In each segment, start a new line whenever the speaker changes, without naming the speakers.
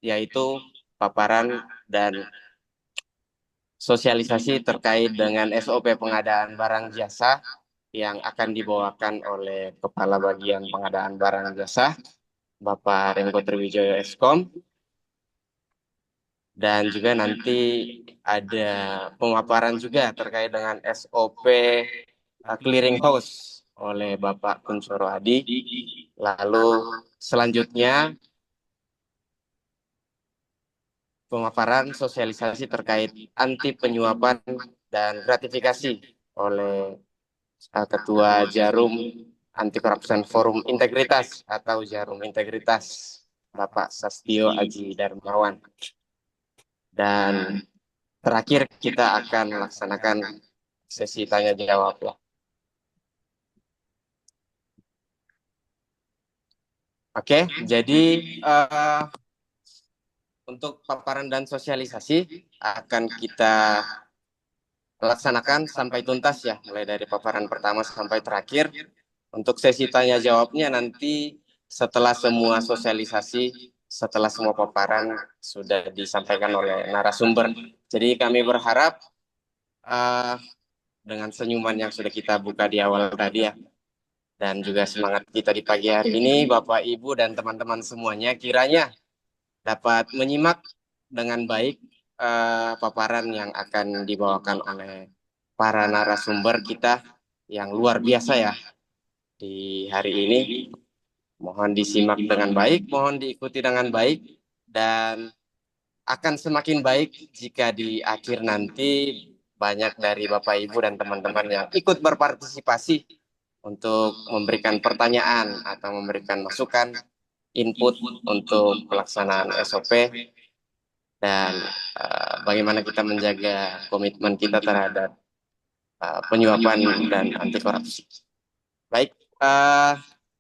yaitu paparan dan sosialisasi terkait dengan SOP pengadaan barang jasa yang akan dibawakan oleh Kepala Bagian Pengadaan Barang Jasa, Bapak Remko Triwijoyo Eskom, dan juga nanti ada pemaparan juga terkait dengan SOP Clearing House oleh Bapak Kuncoro Hadi. Lalu selanjutnya pemaparan sosialisasi terkait anti penyuapan dan gratifikasi oleh Ketua Jarum Anti Corruption Forum Integritas atau Jarum Integritas, Bapak Sastio Aji Darmawan. Dan terakhir kita akan melaksanakan sesi tanya jawab ya. Oke, jadi uh, untuk paparan dan sosialisasi akan kita laksanakan sampai tuntas ya, mulai dari paparan pertama sampai terakhir. Untuk sesi tanya jawabnya nanti setelah semua sosialisasi, setelah semua paparan sudah disampaikan oleh narasumber. Jadi kami berharap uh, dengan senyuman yang sudah kita buka di awal tadi ya, dan juga semangat kita di pagi hari ini, Bapak, Ibu, dan teman-teman semuanya, kiranya dapat menyimak dengan baik paparan yang akan dibawakan oleh para narasumber kita yang luar biasa ya di hari ini. Mohon disimak dengan baik, mohon diikuti dengan baik, dan akan semakin baik jika di akhir nanti banyak dari Bapak Ibu dan teman-teman yang ikut berpartisipasi untuk memberikan pertanyaan atau memberikan masukan, input untuk pelaksanaan SOP dan bagaimana kita menjaga komitmen kita terhadap penyuapan dan anti korupsi. Baik,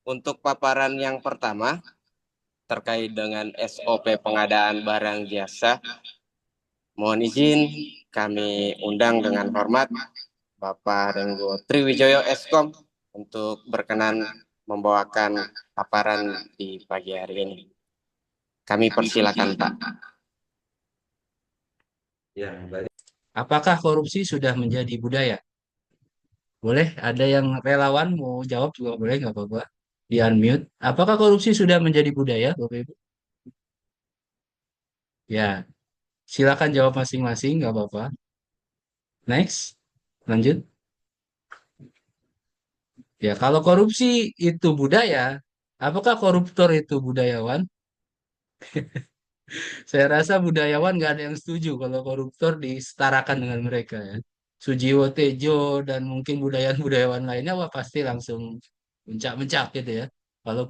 untuk paparan yang pertama terkait dengan SOP pengadaan barang jasa, mohon izin kami undang dengan hormat Bapak Renggo Triwijoyo Eskom untuk berkenan membawakan paparan di pagi hari ini. Kami persilakan Pak.
Ya, baik. Apakah korupsi sudah menjadi budaya? Boleh, ada yang relawan mau jawab juga boleh, nggak apa-apa. Di unmute. Apakah korupsi sudah menjadi budaya, Bapak Ibu? Ya, silakan jawab masing-masing, nggak apa-apa. Next, lanjut. Ya, kalau korupsi itu budaya, apakah koruptor itu budayawan? Saya rasa budayawan nggak ada yang setuju kalau koruptor disetarakan dengan mereka ya. Sujiwo Tejo dan mungkin budayawan lainnya, wah pasti langsung mencak-mencak gitu ya. Kalau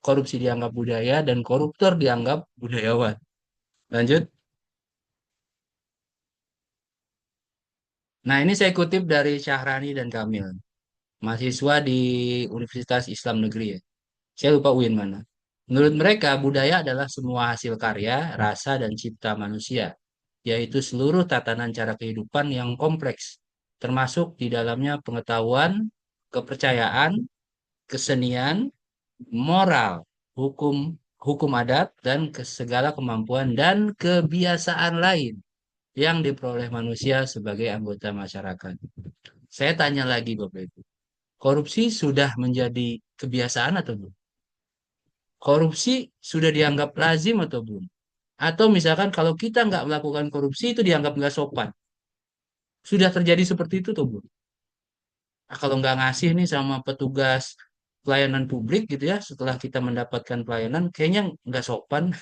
korupsi dianggap budaya dan koruptor dianggap budayawan. Lanjut. Nah, ini saya kutip dari Syahrani dan Kamil, mahasiswa di Universitas Islam Negeri ya. Saya lupa UIN mana. Menurut mereka, budaya adalah semua hasil karya, rasa, dan cipta manusia, yaitu seluruh tatanan cara kehidupan yang kompleks, termasuk di dalamnya pengetahuan, kepercayaan, kesenian, moral, hukum, hukum adat, dan segala kemampuan dan kebiasaan lain yang diperoleh manusia sebagai anggota masyarakat. Saya tanya lagi, Bapak Ibu, korupsi sudah menjadi kebiasaan atau belum? Korupsi sudah dianggap lazim atau belum? Atau misalkan kalau kita nggak melakukan korupsi itu dianggap nggak sopan. Sudah terjadi seperti itu atau belum? Nah, kalau nggak ngasih nih sama petugas pelayanan publik gitu ya, setelah kita mendapatkan pelayanan, kayaknya nggak sopan,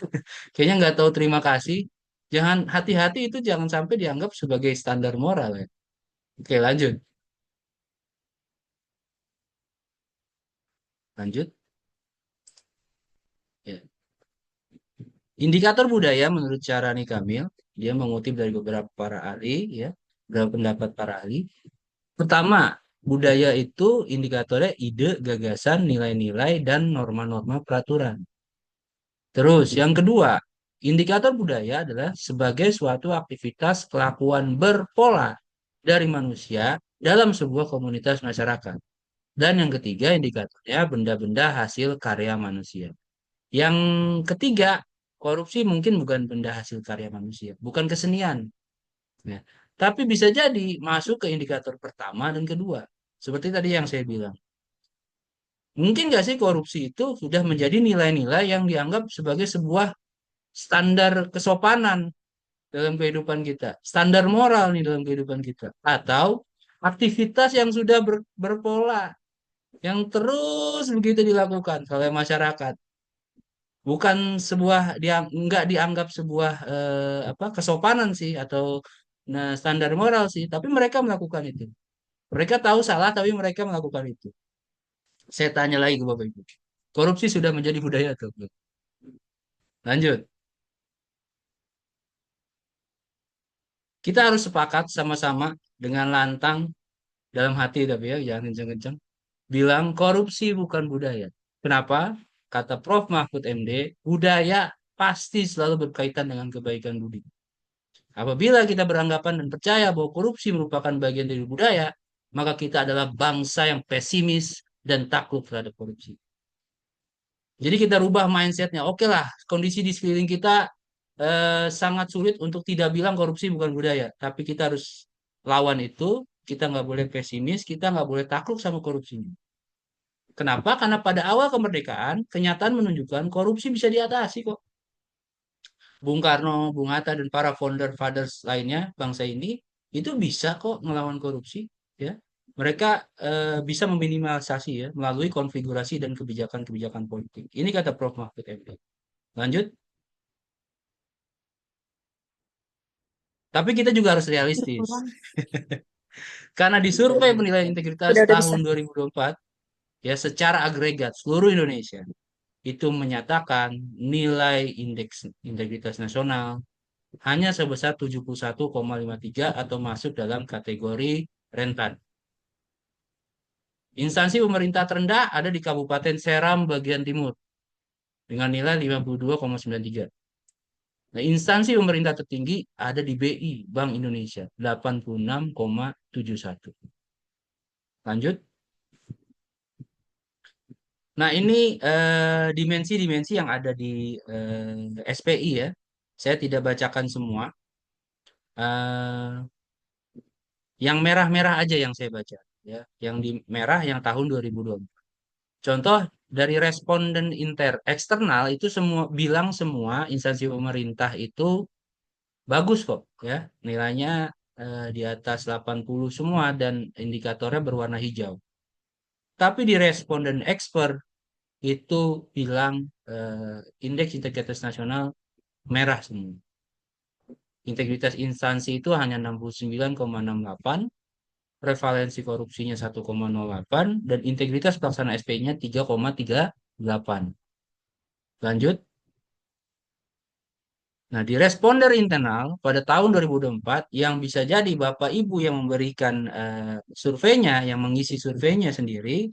kayaknya nggak tahu terima kasih. Jangan hati-hati itu jangan sampai dianggap sebagai standar moral ya. Oke, lanjut. Lanjut. Ya. Indikator budaya menurut Syarani Kamil, dia mengutip dari beberapa para ahli, ya, beberapa pendapat para ahli. Pertama, budaya itu indikatornya ide, gagasan, nilai-nilai, dan norma-norma peraturan. Terus, yang kedua, indikator budaya adalah sebagai suatu aktivitas kelakuan berpola dari manusia dalam sebuah komunitas masyarakat. Dan yang ketiga, indikatornya benda-benda hasil karya manusia. Yang ketiga, korupsi mungkin bukan benda hasil karya manusia, bukan kesenian, ya. Tapi bisa jadi masuk ke indikator pertama dan kedua. Seperti tadi yang saya bilang. Mungkin nggak sih korupsi itu sudah menjadi nilai-nilai yang dianggap sebagai sebuah standar kesopanan dalam kehidupan kita, standar moral nih dalam kehidupan kita, atau aktivitas yang sudah berpola, yang terus begitu dilakukan oleh masyarakat, bukan sebuah dia nggak dianggap sebuah apa kesopanan sih atau nah, standar moral sih, tapi mereka melakukan itu. Mereka tahu salah, tapi mereka melakukan itu. Saya tanya lagi ke Bapak Ibu, korupsi sudah menjadi budaya atau belum? Lanjut, kita harus sepakat sama-sama dengan lantang dalam hati tapi ya jangan kenceng-kenceng bilang korupsi bukan budaya. Kenapa? Kata Prof. Mahfud MD, budaya pasti selalu berkaitan dengan kebaikan budi. Apabila kita beranggapan dan percaya bahwa korupsi merupakan bagian dari budaya, maka kita adalah bangsa yang pesimis dan takluk terhadap korupsi. Jadi kita rubah mindsetnya. Oke lah, kondisi di sekeliling kita sangat sulit untuk tidak bilang korupsi bukan budaya. Tapi kita harus lawan itu. Kita nggak boleh pesimis, kita nggak boleh takluk sama korupsinya. Kenapa? Karena pada awal kemerdekaan, kenyataan menunjukkan korupsi bisa diatasi kok. Bung Karno, Bung Hatta, dan para founder fathers lainnya bangsa ini itu bisa kok melawan korupsi, ya. Mereka bisa meminimalisasi ya melalui konfigurasi dan kebijakan-kebijakan politik. Ini kata Prof. Mahfud MD. Lanjut, tapi kita juga harus realistis. Karena di survei penilaian integritas
Udah bisa.
tahun 2024, ya secara agregat seluruh Indonesia itu menyatakan nilai indeks integritas nasional hanya sebesar 71,53 atau masuk dalam kategori rentan. Instansi pemerintah terendah ada di Kabupaten Seram bagian timur dengan nilai 52,93. Nah, instansi pemerintah tertinggi ada di BI, Bank Indonesia, 86,71. Lanjut. Nah, ini dimensi-dimensi yang ada di SPI ya. Saya tidak bacakan semua. Eh, yang merah-merah aja yang saya baca ya. Yang di merah yang tahun 2024. Contoh dari responden eksternal itu semua bilang semua instansi pemerintah itu bagus kok ya. Nilainya di atas 80 semua dan indikatornya berwarna hijau. Tapi di responden expert itu bilang indeks integritas nasional merah semua. Integritas instansi itu hanya 69,68, prevalensi korupsinya 1,08, dan integritas pelaksana SPI-nya 3,38. Lanjut. Nah, di responder internal pada tahun 2024 yang bisa jadi Bapak Ibu yang memberikan surveinya, yang mengisi surveinya sendiri,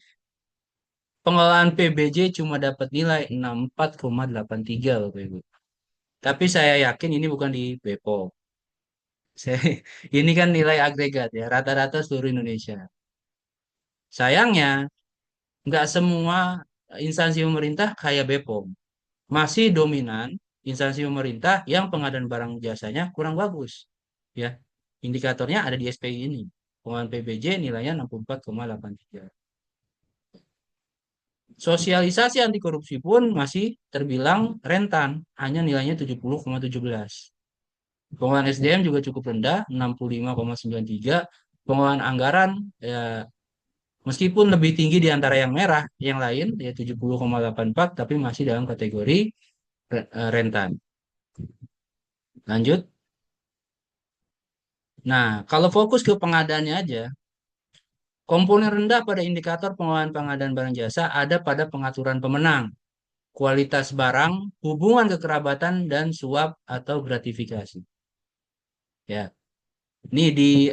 pengelolaan PBJ cuma dapat nilai 64,83 Bapak Ibu. Tapi saya yakin ini bukan di Bepom. Ini kan nilai agregat ya, rata-rata seluruh Indonesia. Sayangnya, nggak semua instansi pemerintah kayak Bepom. Masih dominan instansi pemerintah yang pengadaan barang jasanya kurang bagus. Ya, indikatornya ada di SPI ini. Pengelolaan PBJ nilainya 64,83. Sosialisasi anti korupsi pun masih terbilang rentan, hanya nilainya 70,17. Pengelolaan SDM juga cukup rendah, 65,93. Pengelolaan anggaran ya meskipun lebih tinggi di antara yang merah, yang lain ya 70,84 tapi masih dalam kategori rentan. Lanjut. Nah, kalau fokus ke pengadaannya aja, komponen rendah pada indikator pengelolaan pengadaan barang jasa ada pada pengaturan pemenang, kualitas barang, hubungan kekerabatan, dan suap atau gratifikasi. Ya, ini di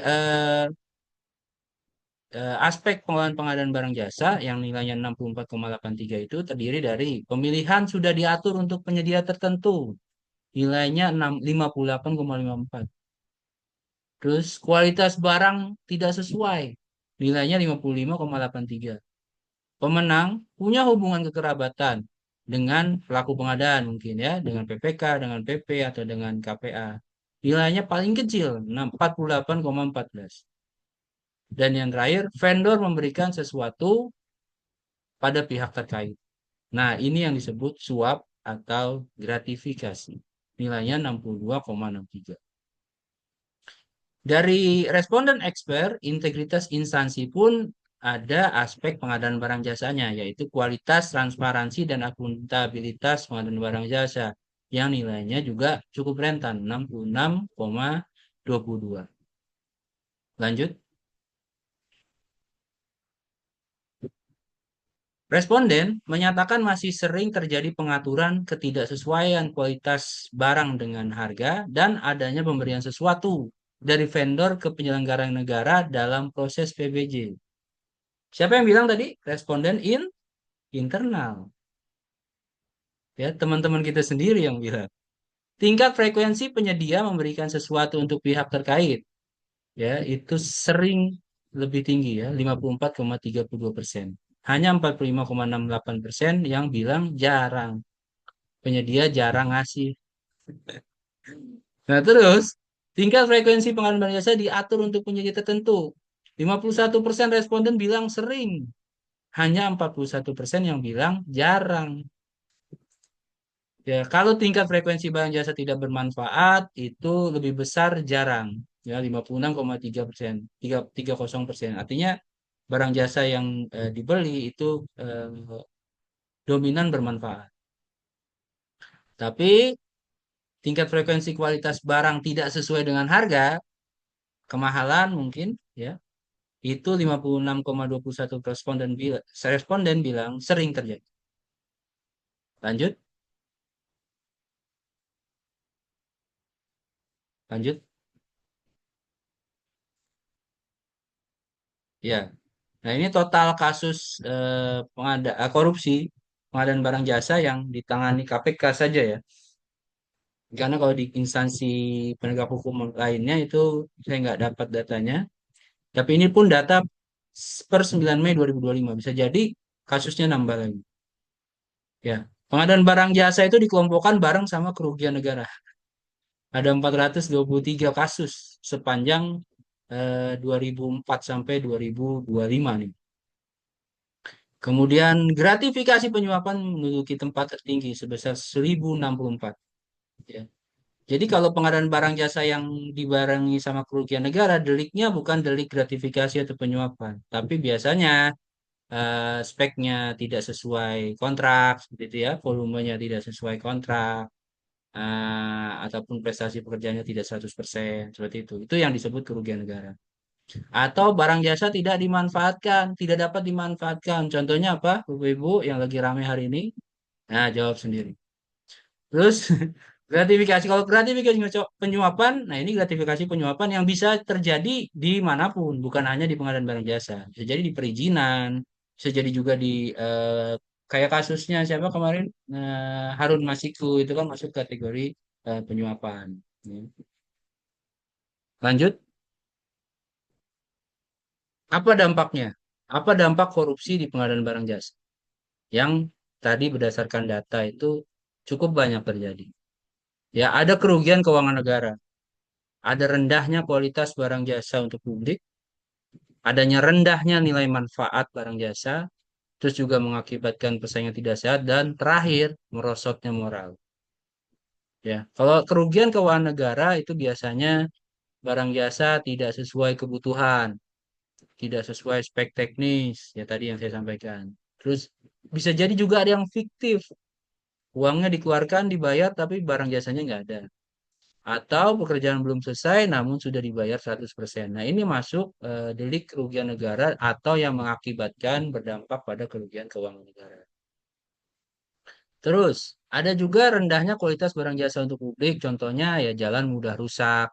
aspek pengelolaan pengadaan barang jasa yang nilainya 64,83 itu terdiri dari pemilihan sudah diatur untuk penyedia tertentu, nilainya 58,54. Terus kualitas barang tidak sesuai, nilainya 55,83. Pemenang punya hubungan kekerabatan, dengan pelaku pengadaan mungkin ya, dengan PPK, dengan PP atau dengan KPA. Nilainya paling kecil, 48,14. Dan yang terakhir, vendor memberikan sesuatu pada pihak terkait. Nah, ini yang disebut suap atau gratifikasi. Nilainya 62,63. Dari responden expert, integritas instansi pun ada aspek pengadaan barang jasanya, yaitu kualitas, transparansi, dan akuntabilitas pengadaan barang jasa, yang nilainya juga cukup rentan, 66,22. Lanjut. Responden menyatakan masih sering terjadi pengaturan ketidaksesuaian kualitas barang dengan harga dan adanya pemberian sesuatu dari vendor ke penyelenggara negara dalam proses PBJ. Siapa yang bilang tadi? Responden internal. Ya, teman-teman kita sendiri yang bilang. Tingkat frekuensi penyedia memberikan sesuatu untuk pihak terkait, ya, itu sering lebih tinggi ya, 54,32%. Hanya 45,68% yang bilang jarang. Penyedia jarang ngasih. Nah, terus tingkat frekuensi pengadaan barang jasa diatur untuk penyedia tertentu. 51% responden bilang sering. Hanya 41% yang bilang jarang. Ya, kalau tingkat frekuensi barang jasa tidak bermanfaat, itu lebih besar jarang. Ya, 56,3%. 30%. Artinya barang jasa yang dibeli itu dominan bermanfaat. Tapi tingkat frekuensi kualitas barang tidak sesuai dengan harga, kemahalan mungkin, ya, itu 56,21 responden bilang sering terjadi. Lanjut, lanjut. Ya. Nah, ini total kasus korupsi pengadaan barang jasa yang ditangani KPK saja ya. Karena kalau di instansi penegak hukum lainnya itu saya nggak dapat datanya. Tapi ini pun data per 9 Mei 2025. Bisa jadi kasusnya nambah lagi. Ya. Pengadaan barang jasa itu dikelompokkan bareng sama kerugian negara. Ada 423 kasus sepanjang 2004 sampai 2025 nih. Kemudian gratifikasi penyuapan menduduki tempat tertinggi sebesar 1064. Ya. Jadi kalau pengadaan barang jasa yang dibarengi sama kerugian negara, deliknya bukan delik gratifikasi atau penyuapan, tapi biasanya speknya tidak sesuai kontrak, seperti itu ya, volumenya tidak sesuai kontrak, ataupun prestasi pekerjaannya tidak 100%, seperti itu. Itu yang disebut kerugian negara. Atau barang jasa tidak dimanfaatkan, tidak dapat dimanfaatkan. Contohnya apa, Ibu-ibu yang lagi ramai hari ini? Nah, jawab sendiri. Terus gratifikasi, kalau gratifikasi penyuapan, nah ini gratifikasi penyuapan yang bisa terjadi di manapun, bukan hanya di pengadaan barang jasa. Bisa jadi di perizinan, bisa jadi juga di kayak kasusnya siapa kemarin, Harun Masiku itu kan masuk kategori penyuapan. Ya. Lanjut, apa dampaknya? Apa dampak korupsi di pengadaan barang jasa? Yang tadi berdasarkan data itu cukup banyak terjadi. Ya, ada kerugian keuangan negara, ada rendahnya kualitas barang jasa untuk publik, adanya rendahnya nilai manfaat barang jasa, terus juga mengakibatkan persaingan tidak sehat, dan terakhir merosotnya moral. Ya, kalau kerugian keuangan negara itu biasanya barang jasa tidak sesuai kebutuhan, tidak sesuai spek teknis, ya tadi yang saya sampaikan. Terus bisa jadi juga ada yang fiktif, uangnya dikeluarkan, dibayar, tapi barang jasanya nggak ada. Atau pekerjaan belum selesai namun sudah dibayar 100%. Nah, ini masuk delik kerugian negara atau yang mengakibatkan berdampak pada kerugian keuangan negara. Terus, ada juga rendahnya kualitas barang jasa untuk publik, contohnya ya jalan mudah rusak,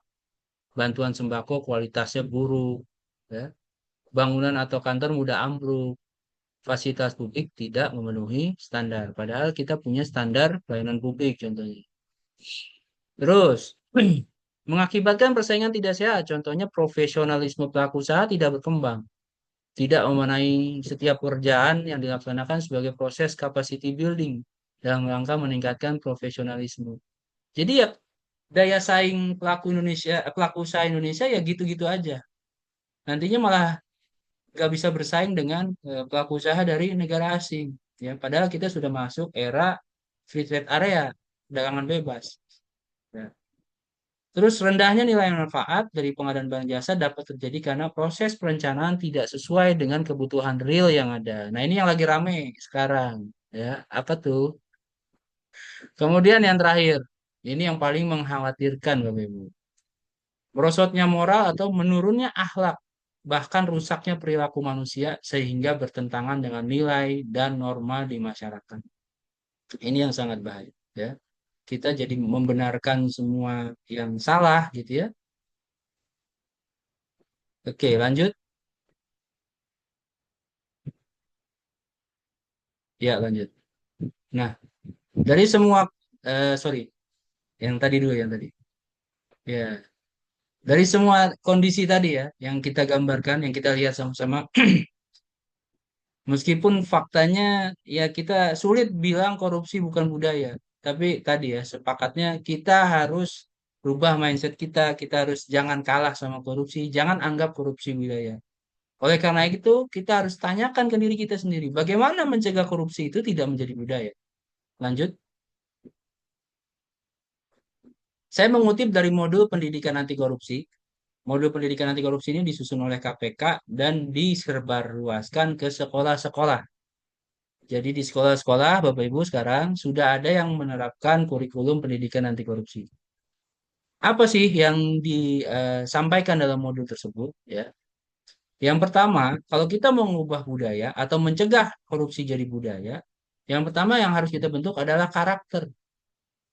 bantuan sembako kualitasnya buruk, ya. Bangunan atau kantor mudah ambruk, fasilitas publik tidak memenuhi standar. Padahal kita punya standar pelayanan publik contohnya. Terus, mengakibatkan persaingan tidak sehat. Contohnya profesionalisme pelaku usaha tidak berkembang. Tidak memenuhi setiap pekerjaan yang dilaksanakan sebagai proses capacity building. dalam rangka meningkatkan profesionalisme. Jadi ya daya saing pelaku usaha Indonesia ya gitu-gitu aja. Nantinya malah nggak bisa bersaing dengan pelaku usaha dari negara asing. Ya, padahal kita sudah masuk era free trade area, perdagangan bebas. Ya. Terus rendahnya nilai manfaat dari pengadaan barang jasa dapat terjadi karena proses perencanaan tidak sesuai dengan kebutuhan real yang ada. Nah, ini yang lagi rame sekarang. Ya, apa tuh? Kemudian yang terakhir, ini yang paling mengkhawatirkan Bapak Ibu. Merosotnya moral atau menurunnya akhlak, bahkan rusaknya perilaku manusia sehingga bertentangan dengan nilai dan norma di masyarakat. Ini yang sangat bahaya, ya. Kita jadi membenarkan semua yang salah gitu ya. Oke, lanjut. Ya, lanjut. Nah, dari semua sorry, yang tadi dulu yang tadi. Ya, dari semua kondisi tadi ya yang kita gambarkan, yang kita lihat sama-sama. Meskipun faktanya ya kita sulit bilang korupsi bukan budaya, tapi tadi ya sepakatnya kita harus rubah mindset kita, kita harus jangan kalah sama korupsi, jangan anggap korupsi budaya. Oleh karena itu, kita harus tanyakan ke diri kita sendiri, bagaimana mencegah korupsi itu tidak menjadi budaya. Lanjut, saya mengutip dari modul pendidikan anti korupsi. Modul pendidikan anti korupsi ini disusun oleh KPK dan disebarluaskan ke sekolah-sekolah. Jadi di sekolah-sekolah, Bapak Ibu sekarang sudah ada yang menerapkan kurikulum pendidikan anti korupsi. Apa sih yang disampaikan dalam modul tersebut? Ya, yang pertama, kalau kita mau mengubah budaya atau mencegah korupsi jadi budaya, yang pertama yang harus kita bentuk adalah karakter.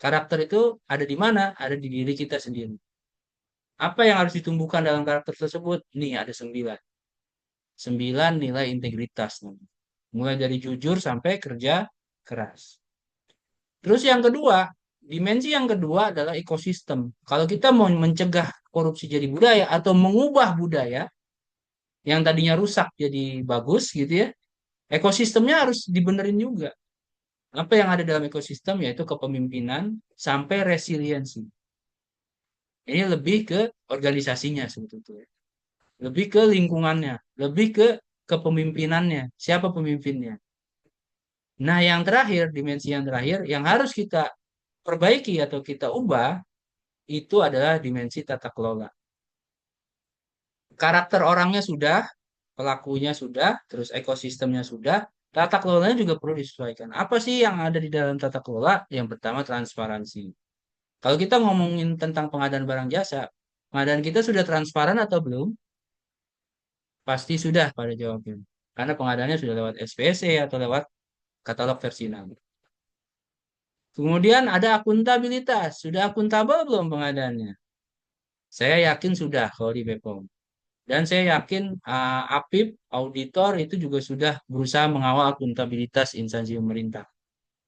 Karakter itu ada di mana? Ada di diri kita sendiri. Apa yang harus ditumbuhkan dalam karakter tersebut? Nih, ada 9. 9 nilai integritas. Mulai dari jujur sampai kerja keras. Terus yang kedua, dimensi yang kedua adalah ekosistem. Kalau kita mau mencegah korupsi jadi budaya atau mengubah budaya yang tadinya rusak jadi bagus gitu ya, ekosistemnya harus dibenerin juga. Apa yang ada dalam ekosistem yaitu kepemimpinan sampai resiliensi. Ini lebih ke organisasinya sebetulnya. Lebih ke lingkungannya, lebih ke kepemimpinannya. Siapa pemimpinnya? Nah, yang terakhir, dimensi yang terakhir yang harus kita perbaiki atau kita ubah itu adalah dimensi tata kelola. Karakter orangnya sudah, pelakunya sudah, terus ekosistemnya sudah, tata kelolanya juga perlu disesuaikan. Apa sih yang ada di dalam tata kelola? Yang pertama transparansi. Kalau kita ngomongin tentang pengadaan barang jasa, pengadaan kita sudah transparan atau belum? Pasti sudah pada jawabnya. Karena pengadaannya sudah lewat SPSE atau lewat katalog versi 6. Kemudian ada akuntabilitas. Sudah akuntabel belum pengadaannya? Saya yakin sudah kalau di Bepom. Dan saya yakin APIP, auditor itu juga sudah berusaha mengawal akuntabilitas instansi pemerintah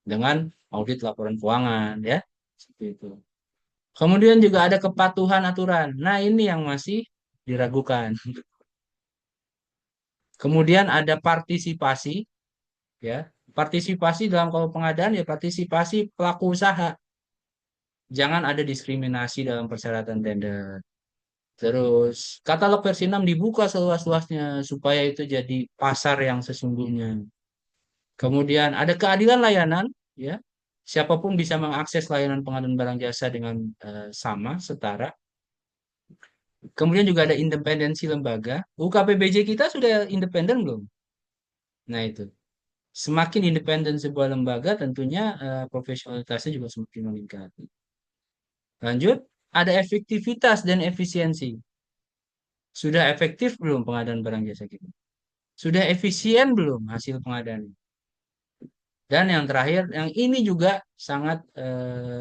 dengan audit laporan keuangan ya. Seperti itu. Kemudian juga ada kepatuhan aturan. Nah, ini yang masih diragukan. Kemudian ada partisipasi ya. Partisipasi dalam kalau pengadaan ya partisipasi pelaku usaha. Jangan ada diskriminasi dalam persyaratan tender. Terus katalog versi 6 dibuka seluas-luasnya supaya itu jadi pasar yang sesungguhnya. Kemudian ada keadilan layanan, ya. Siapapun bisa mengakses layanan pengadaan barang jasa dengan sama, setara. Kemudian juga ada independensi lembaga. UKPBJ kita sudah independen belum? Nah itu. Semakin independen sebuah lembaga, tentunya profesionalitasnya juga semakin meningkat. Lanjut, ada efektivitas dan efisiensi. Sudah efektif belum pengadaan barang jasa kita? Sudah efisien belum hasil pengadaan? Dan yang terakhir, yang ini juga sangat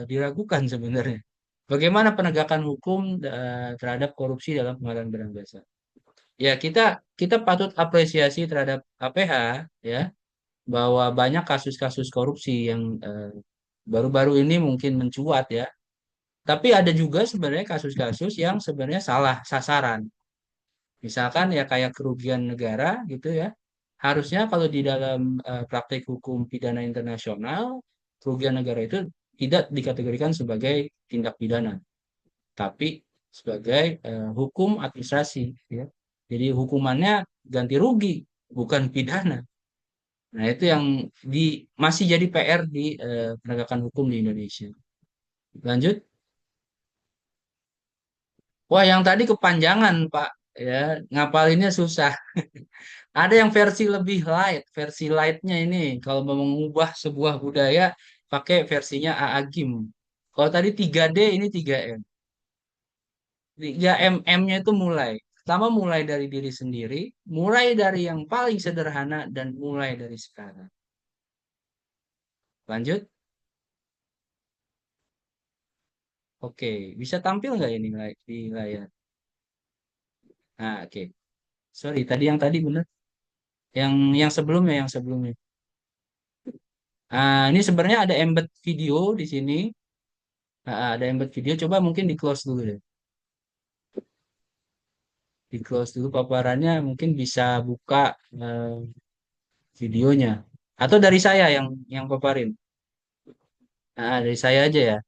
diragukan sebenarnya. Bagaimana penegakan hukum terhadap korupsi dalam pengadaan barang jasa? Ya, kita patut apresiasi terhadap KPH ya, bahwa banyak kasus-kasus korupsi yang baru-baru ini mungkin mencuat ya. Tapi ada juga sebenarnya kasus-kasus yang sebenarnya salah sasaran. Misalkan ya kayak kerugian negara gitu ya. Harusnya kalau di dalam praktik hukum pidana internasional kerugian negara itu tidak dikategorikan sebagai tindak pidana, tapi sebagai hukum administrasi, ya. Jadi hukumannya ganti rugi, bukan pidana. Nah, itu yang masih jadi PR di penegakan hukum di Indonesia. Lanjut. Wah, yang tadi kepanjangan, Pak. Ya, ngapalinnya susah. Ada yang versi lebih light. Versi lightnya ini, kalau mau mengubah sebuah budaya, pakai versinya A.A. Gim. Kalau tadi 3D, ini 3M. 3M, M-nya itu mulai. Pertama mulai dari diri sendiri, mulai dari yang paling sederhana, dan mulai dari sekarang. Lanjut. Oke, bisa tampil nggak ini di layar? Nah, oke. Sorry, tadi benar. Yang sebelumnya, yang sebelumnya. Nah, ini sebenarnya ada embed video di sini. Nah, ada embed video. Coba mungkin di close dulu deh. Di close dulu paparannya. Mungkin bisa buka eh, videonya. Atau dari saya yang paparin. Nah, dari saya aja ya.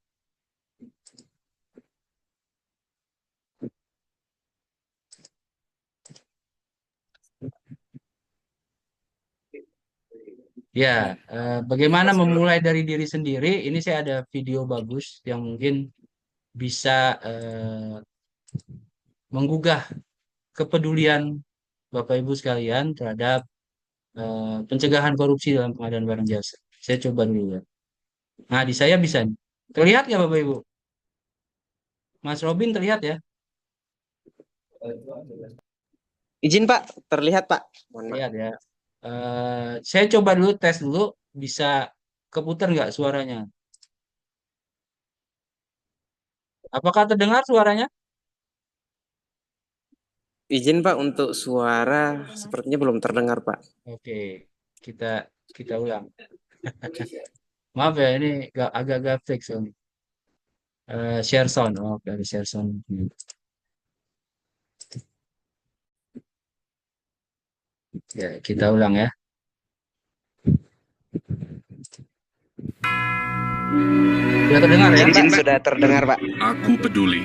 Ya, bagaimana memulai dari diri sendiri? Ini saya ada video bagus yang mungkin bisa menggugah kepedulian Bapak Ibu sekalian terhadap pencegahan korupsi dalam pengadaan barang jasa. Saya coba dulu ya. Nah, di saya bisa nih. Terlihat nggak Bapak Ibu? Mas Robin terlihat ya?
Izin Pak, terlihat Pak. Mohon maaf.
Terlihat ya. Saya coba dulu tes dulu, bisa keputar nggak suaranya? Apakah terdengar suaranya?
Izin Pak untuk suara sepertinya belum terdengar Pak.
Oke, kita kita ulang. Maaf ya, ini agak-agak fix soalnya. Share sound, oh dari share sound. Ya, kita ulang ya. Sudah terdengar ya?
Izin sudah terdengar Pak.
Aku peduli,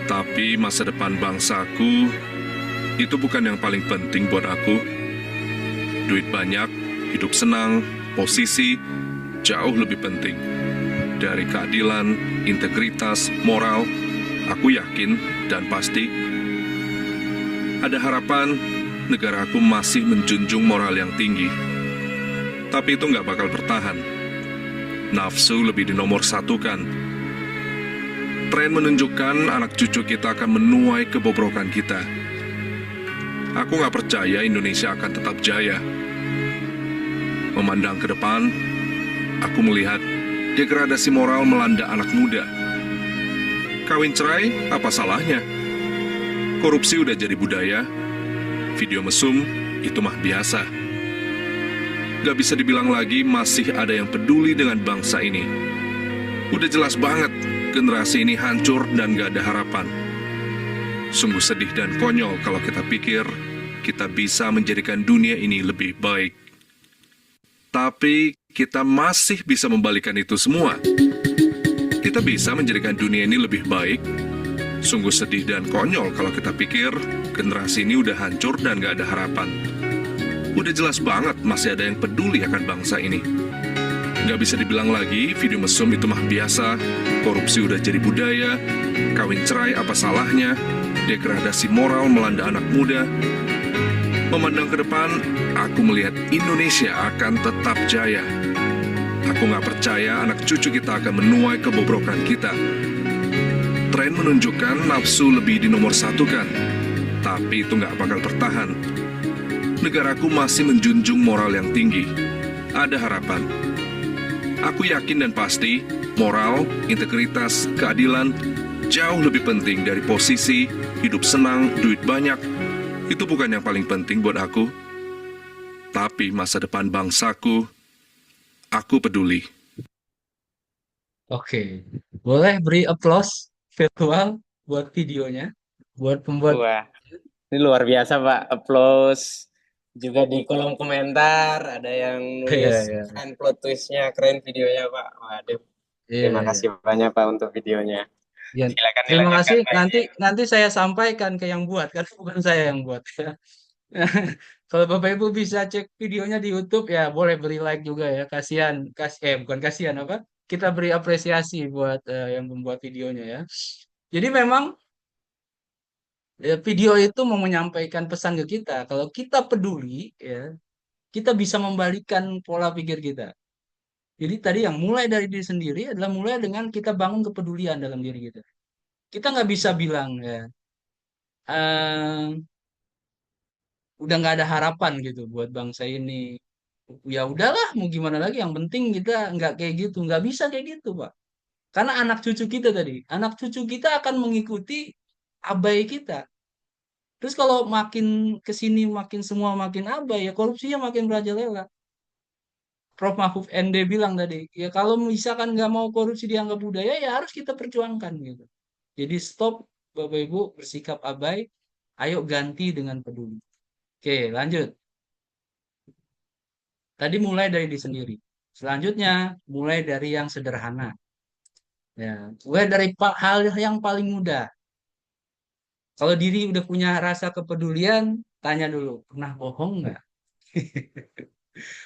tapi masa depan bangsaku itu bukan yang paling penting buat aku. Duit banyak, hidup senang, posisi jauh lebih penting. Dari keadilan, integritas, moral, aku yakin dan pasti ada harapan negaraku masih menjunjung moral yang tinggi. Tapi itu nggak bakal bertahan. Nafsu lebih dinomorsatukan. Tren menunjukkan anak cucu kita akan menuai kebobrokan kita. Aku nggak percaya Indonesia akan tetap jaya. Memandang ke depan, aku melihat degradasi moral melanda anak muda. Kawin cerai, apa salahnya? Korupsi udah jadi budaya. Video mesum, itu mah biasa. Gak bisa dibilang lagi masih ada yang peduli dengan bangsa ini. Udah jelas banget, generasi ini hancur dan gak ada harapan. Sungguh sedih dan konyol kalau kita pikir kita bisa menjadikan dunia ini lebih baik. Tapi kita masih bisa membalikan itu semua. Kita bisa menjadikan dunia ini lebih baik. Sungguh sedih dan konyol kalau kita pikir generasi ini udah hancur dan gak ada harapan. Udah jelas banget masih ada yang peduli akan bangsa ini. Gak bisa dibilang lagi video mesum itu mah biasa, korupsi udah jadi budaya, kawin cerai apa salahnya, degradasi moral melanda anak muda. Memandang ke depan, aku melihat Indonesia akan tetap jaya. Aku gak percaya anak cucu kita akan menuai kebobrokan kita. Tren menunjukkan nafsu lebih dinomorsatukan, tapi itu gak bakal bertahan. Negaraku masih menjunjung moral yang tinggi. Ada harapan. Aku yakin dan pasti, moral, integritas, keadilan jauh lebih penting dari posisi, hidup senang, duit banyak. Itu bukan yang paling penting buat aku. Tapi masa depan bangsaku, aku peduli.
Oke, boleh beri applause virtual buat videonya, buat pembuat.
Wah, ini luar biasa Pak. Applause. juga di kolom komentar ada yang
Iya,
nulis
iya,
keren plot twistnya, keren videonya Pak. Waduh,
iya,
terima
iya.
kasih banyak Pak untuk videonya.
Iya.
Silakan
Terima
dilanjutkan
kasih.
Pak
Nanti
ini.
nanti saya sampaikan ke yang buat, karena bukan saya yang buat. Kalau Bapak Ibu bisa cek videonya di YouTube ya, boleh beri like juga ya. Kasihan, bukan kasihan apa? Kita beri apresiasi buat yang membuat videonya ya. Jadi memang video itu mau menyampaikan pesan ke kita. Kalau kita peduli, ya, kita bisa membalikan pola pikir kita. Jadi tadi yang mulai dari diri sendiri adalah mulai dengan kita bangun kepedulian dalam diri kita. Kita nggak bisa bilang ya, "Eh, udah nggak ada harapan gitu buat bangsa ini. Ya udahlah, mau gimana lagi? Yang penting kita nggak kayak gitu, nggak bisa kayak gitu, Pak. Karena anak cucu kita tadi, anak cucu kita akan mengikuti abai kita. Terus kalau makin ke sini makin semua makin abai, ya korupsinya makin merajalela. Prof. Mahfud ND bilang tadi, ya kalau misalkan nggak mau korupsi dianggap budaya, ya harus kita perjuangkan gitu. Jadi stop, Bapak Ibu bersikap abai, ayo ganti dengan peduli. Oke, lanjut. Tadi mulai dari diri sendiri. Selanjutnya, mulai dari yang sederhana. Ya, mulai dari hal yang paling mudah. Kalau diri udah punya rasa kepedulian, tanya dulu, pernah bohong nggak?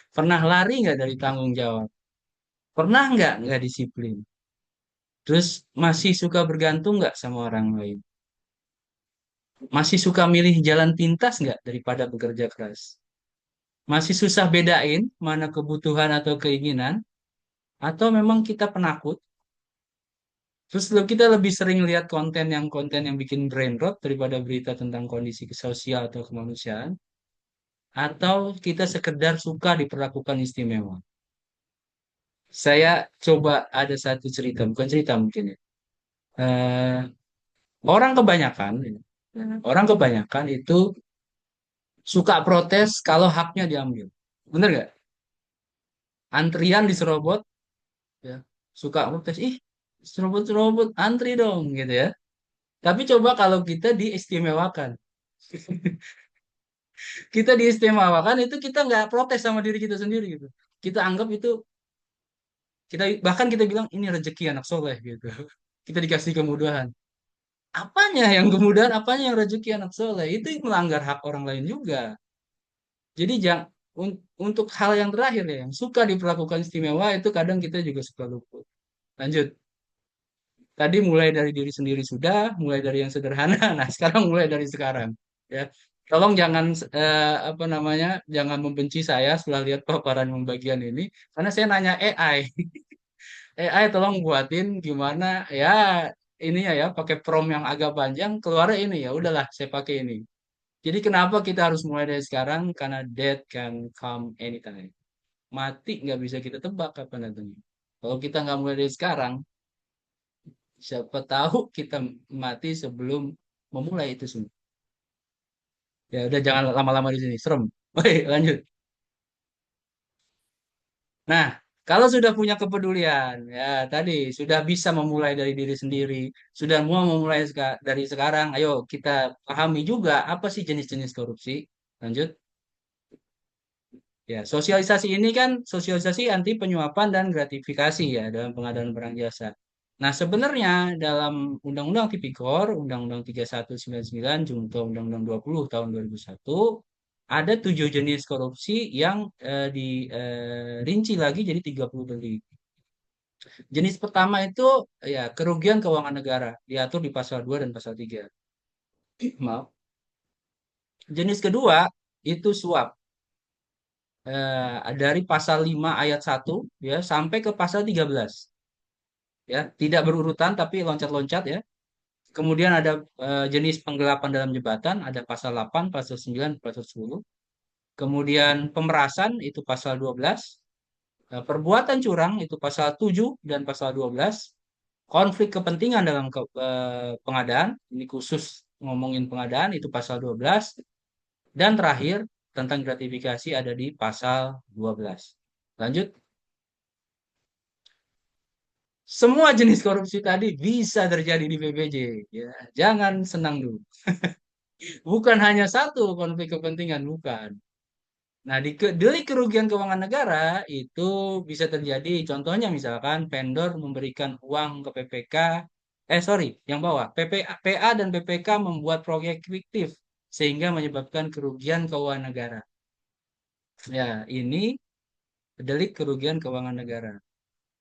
Pernah lari nggak dari tanggung jawab? Pernah nggak disiplin? Terus masih suka bergantung nggak sama orang lain? Masih suka milih jalan pintas nggak daripada bekerja keras? Masih susah bedain mana kebutuhan atau keinginan? Atau memang kita penakut? Terus kita lebih sering lihat konten yang bikin brain rot daripada berita tentang kondisi sosial atau kemanusiaan, atau kita sekedar suka diperlakukan istimewa. Saya coba ada satu cerita, bukan cerita mungkin ya. Eh, orang kebanyakan, orang kebanyakan itu suka protes kalau haknya diambil. Bener nggak? Antrian diserobot, ya, suka protes, ih, serobot-serobot, antri dong, gitu ya. Tapi coba kalau kita diistimewakan. Kita diistimewakan itu kita nggak protes sama diri kita sendiri gitu. Kita anggap itu bahkan kita bilang ini rezeki anak soleh gitu. Kita dikasih kemudahan. Apanya yang kemudahan, apanya yang rezeki anak soleh? Itu melanggar hak orang lain juga. Jadi jangan untuk hal yang terakhir ya, yang suka diperlakukan istimewa itu kadang kita juga suka luput. Lanjut. Tadi mulai dari diri sendiri sudah, mulai dari yang sederhana. Nah, sekarang mulai dari sekarang. Ya, tolong jangan apa namanya, jangan membenci saya setelah lihat paparan pembagian ini, karena saya nanya AI. AI tolong buatin gimana ya ini ya, pakai prompt yang agak panjang, keluar ini ya udahlah saya pakai ini. Jadi kenapa kita harus mulai dari sekarang? Karena death can come anytime. Mati nggak bisa kita tebak kapan datangnya. Kalau kita nggak mulai dari sekarang, siapa tahu kita mati sebelum memulai itu semua. Ya udah jangan lama-lama di sini, serem. Oke, lanjut. Nah, kalau sudah punya kepedulian, ya tadi sudah bisa memulai dari diri sendiri, sudah mau memulai dari sekarang, ayo kita pahami juga apa sih jenis-jenis korupsi. Lanjut. Ya, sosialisasi ini kan sosialisasi anti penyuapan dan gratifikasi ya dalam pengadaan barang jasa. Nah, sebenarnya dalam Undang-Undang Tipikor, Undang-Undang 3199, Junto Undang-Undang 20 tahun 2001, ada 7 jenis korupsi yang dirinci lagi jadi 30 delik. Jenis pertama itu ya kerugian keuangan negara, diatur di pasal 2 dan pasal 3. Maaf. Jenis kedua itu suap. Dari pasal 5 ayat 1 ya sampai ke pasal 13 ya, tidak berurutan tapi loncat-loncat ya. Kemudian ada jenis penggelapan dalam jabatan, ada pasal 8, pasal 9, pasal 10. Kemudian pemerasan itu pasal 12. Perbuatan curang itu pasal 7 dan pasal 12. Konflik kepentingan dalam pengadaan, ini khusus ngomongin pengadaan itu pasal 12. Dan terakhir tentang gratifikasi ada di pasal 12. Lanjut. Semua jenis korupsi tadi bisa terjadi di PPJ. Ya, jangan senang dulu. Bukan hanya satu konflik kepentingan, bukan. Nah, di delik kerugian keuangan negara itu bisa terjadi, contohnya misalkan vendor memberikan uang ke PPK, sorry, yang bawah, PA dan PPK membuat proyek fiktif sehingga menyebabkan kerugian keuangan negara. Ya, ini delik kerugian keuangan negara.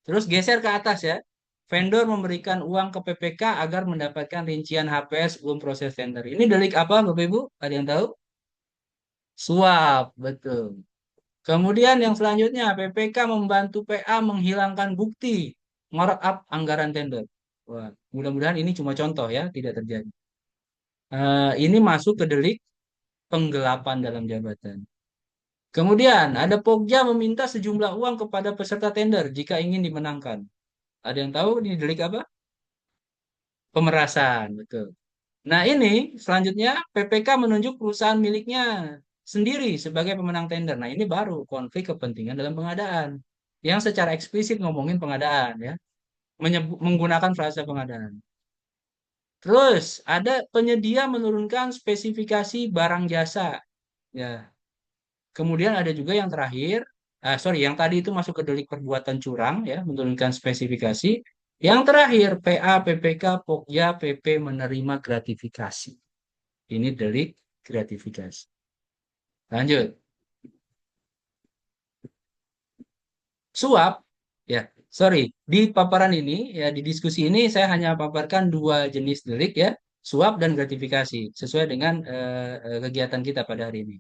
Terus geser ke atas ya. Vendor memberikan uang ke PPK agar mendapatkan rincian HPS sebelum proses tender. Ini delik apa, Bapak Ibu? Ada yang tahu? Suap, betul. Kemudian yang selanjutnya, PPK membantu PA menghilangkan bukti markup anggaran tender. Wah, mudah-mudahan ini cuma contoh ya, tidak terjadi. Ini masuk ke delik penggelapan dalam jabatan. Kemudian ada Pokja meminta sejumlah uang kepada peserta tender jika ingin dimenangkan. Ada yang tahu ini delik apa? Pemerasan, betul. Nah, ini selanjutnya PPK menunjuk perusahaan miliknya sendiri sebagai pemenang tender. Nah, ini baru konflik kepentingan dalam pengadaan. Yang secara eksplisit ngomongin pengadaan ya, menggunakan frasa pengadaan. Terus ada penyedia menurunkan spesifikasi barang jasa. Ya. Kemudian ada juga yang terakhir, sorry, yang tadi itu masuk ke delik perbuatan curang ya, menurunkan spesifikasi. Yang terakhir, PA, PPK, Pokja, PP menerima gratifikasi. Ini delik gratifikasi. Lanjut. Suap, ya, sorry, di paparan ini, ya di diskusi ini saya hanya paparkan dua jenis delik ya, suap dan gratifikasi, sesuai dengan kegiatan kita pada hari ini.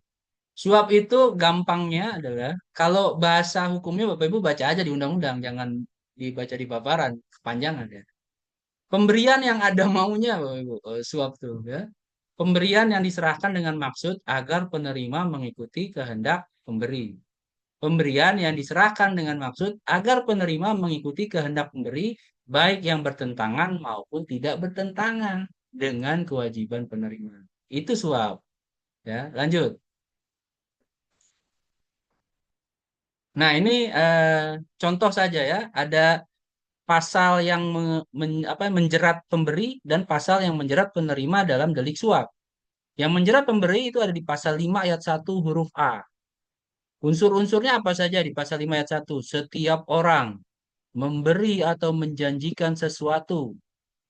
Suap itu gampangnya adalah, kalau bahasa hukumnya Bapak Ibu baca aja di undang-undang, jangan dibaca di paparan, kepanjangan ya. Pemberian yang ada maunya Bapak Ibu, suap tuh ya. Pemberian yang diserahkan dengan maksud agar penerima mengikuti kehendak pemberi. Pemberian yang diserahkan dengan maksud agar penerima mengikuti kehendak pemberi, baik yang bertentangan maupun tidak bertentangan dengan kewajiban penerima. Itu suap. Ya, lanjut. Nah, ini contoh saja ya. Ada pasal yang menjerat pemberi dan pasal yang menjerat penerima dalam delik suap. Yang menjerat pemberi itu ada di pasal 5 ayat 1 huruf A. Unsur-unsurnya apa saja di pasal 5 ayat 1? Setiap orang memberi atau menjanjikan sesuatu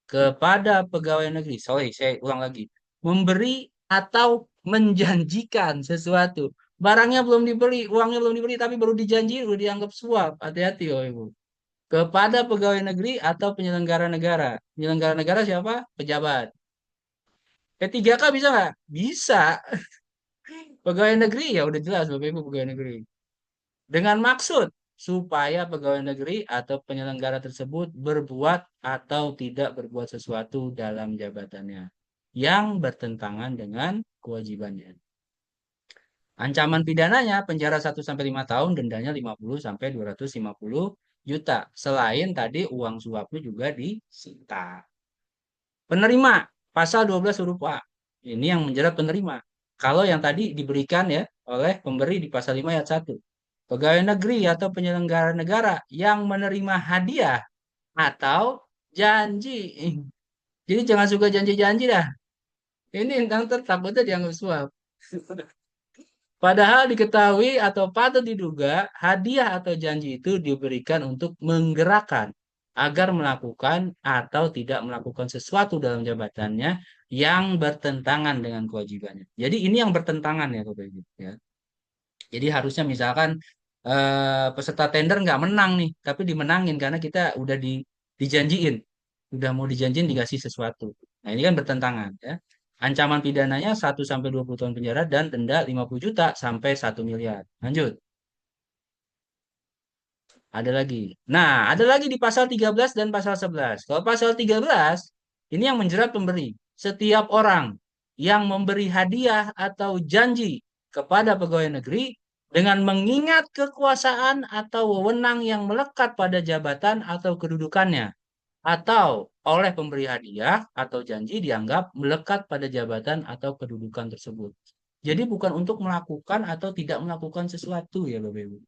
kepada pegawai negeri. Sorry, saya ulang lagi. Memberi atau menjanjikan sesuatu. Barangnya belum dibeli, uangnya belum dibeli, tapi baru dijanji, udah dianggap suap. Hati-hati, oh ibu. Kepada pegawai negeri atau penyelenggara negara. Penyelenggara negara siapa? Pejabat. P3K bisa nggak? Bisa. Pegawai negeri ya udah jelas Bapak Ibu pegawai negeri. Dengan maksud supaya pegawai negeri atau penyelenggara tersebut berbuat atau tidak berbuat sesuatu dalam jabatannya yang bertentangan dengan kewajibannya. Ancaman pidananya penjara 1 sampai 5 tahun, dendanya 50 sampai 250 juta. Selain tadi uang suapnya juga disita. Penerima, pasal 12 huruf A. Ini yang menjerat penerima. Kalau yang tadi diberikan ya oleh pemberi di pasal 5 ayat 1. Pegawai negeri atau penyelenggara negara yang menerima hadiah atau janji. Jadi jangan suka janji-janji dah. Ini ntar takutnya dianggap suap. Padahal diketahui atau patut diduga hadiah atau janji itu diberikan untuk menggerakkan agar melakukan atau tidak melakukan sesuatu dalam jabatannya yang bertentangan dengan kewajibannya. Jadi ini yang bertentangan ya Bapak Ibu ya. Jadi harusnya misalkan peserta tender nggak menang nih, tapi dimenangin karena kita udah dijanjiin, udah mau dijanjiin dikasih sesuatu. Nah ini kan bertentangan ya. Ancaman pidananya 1 sampai 20 tahun penjara dan denda 50 juta sampai 1 miliar. Lanjut. Ada lagi. Nah, ada lagi di pasal 13 dan pasal 11. Kalau pasal 13, ini yang menjerat pemberi. Setiap orang yang memberi hadiah atau janji kepada pegawai negeri dengan mengingat kekuasaan atau wewenang yang melekat pada jabatan atau kedudukannya, atau oleh pemberi hadiah atau janji dianggap melekat pada jabatan atau kedudukan tersebut. Jadi bukan untuk melakukan atau tidak melakukan sesuatu ya Bapak Ibu.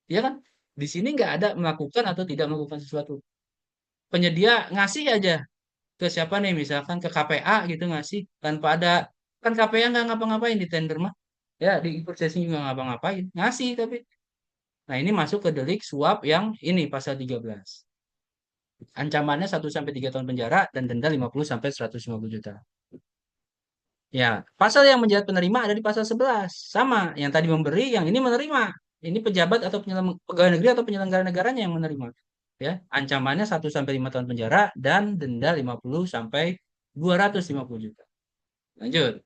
Ya kan? Di sini nggak ada melakukan atau tidak melakukan sesuatu. Penyedia ngasih aja ke siapa nih, misalkan ke KPA gitu ngasih tanpa ada, kan KPA nggak ngapa-ngapain di tender mah. Ya, di processing juga ngapa-ngapain, ngasih tapi. Nah, ini masuk ke delik suap yang ini pasal 13. Ancamannya 1 sampai 3 tahun penjara dan denda 50 sampai 150 juta. Ya, pasal yang menjerat penerima ada di pasal 11. Sama, yang tadi memberi, yang ini menerima. Ini pejabat atau pegawai negeri atau penyelenggara negaranya yang menerima. Ya, ancamannya 1 sampai 5 tahun penjara dan denda 50 sampai 250 juta. Lanjut.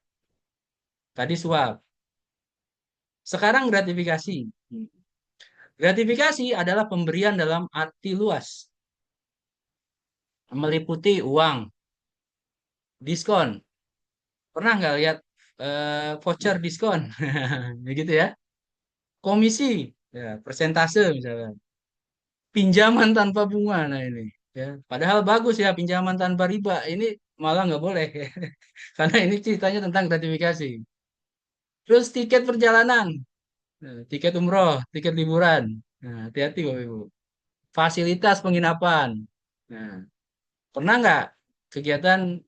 Tadi suap. Sekarang gratifikasi. Gratifikasi adalah pemberian dalam arti luas, meliputi uang, diskon. Pernah nggak lihat voucher diskon? Begitu ya. Komisi, ya, persentase misalkan. Pinjaman tanpa bunga, nah ini. Ya, padahal bagus ya pinjaman tanpa riba. Ini malah nggak boleh, karena ini ceritanya tentang gratifikasi. Terus tiket perjalanan, nah, tiket umroh, tiket liburan. Nah, hati-hati Bapak Ibu. Fasilitas penginapan. Nah, pernah nggak kegiatan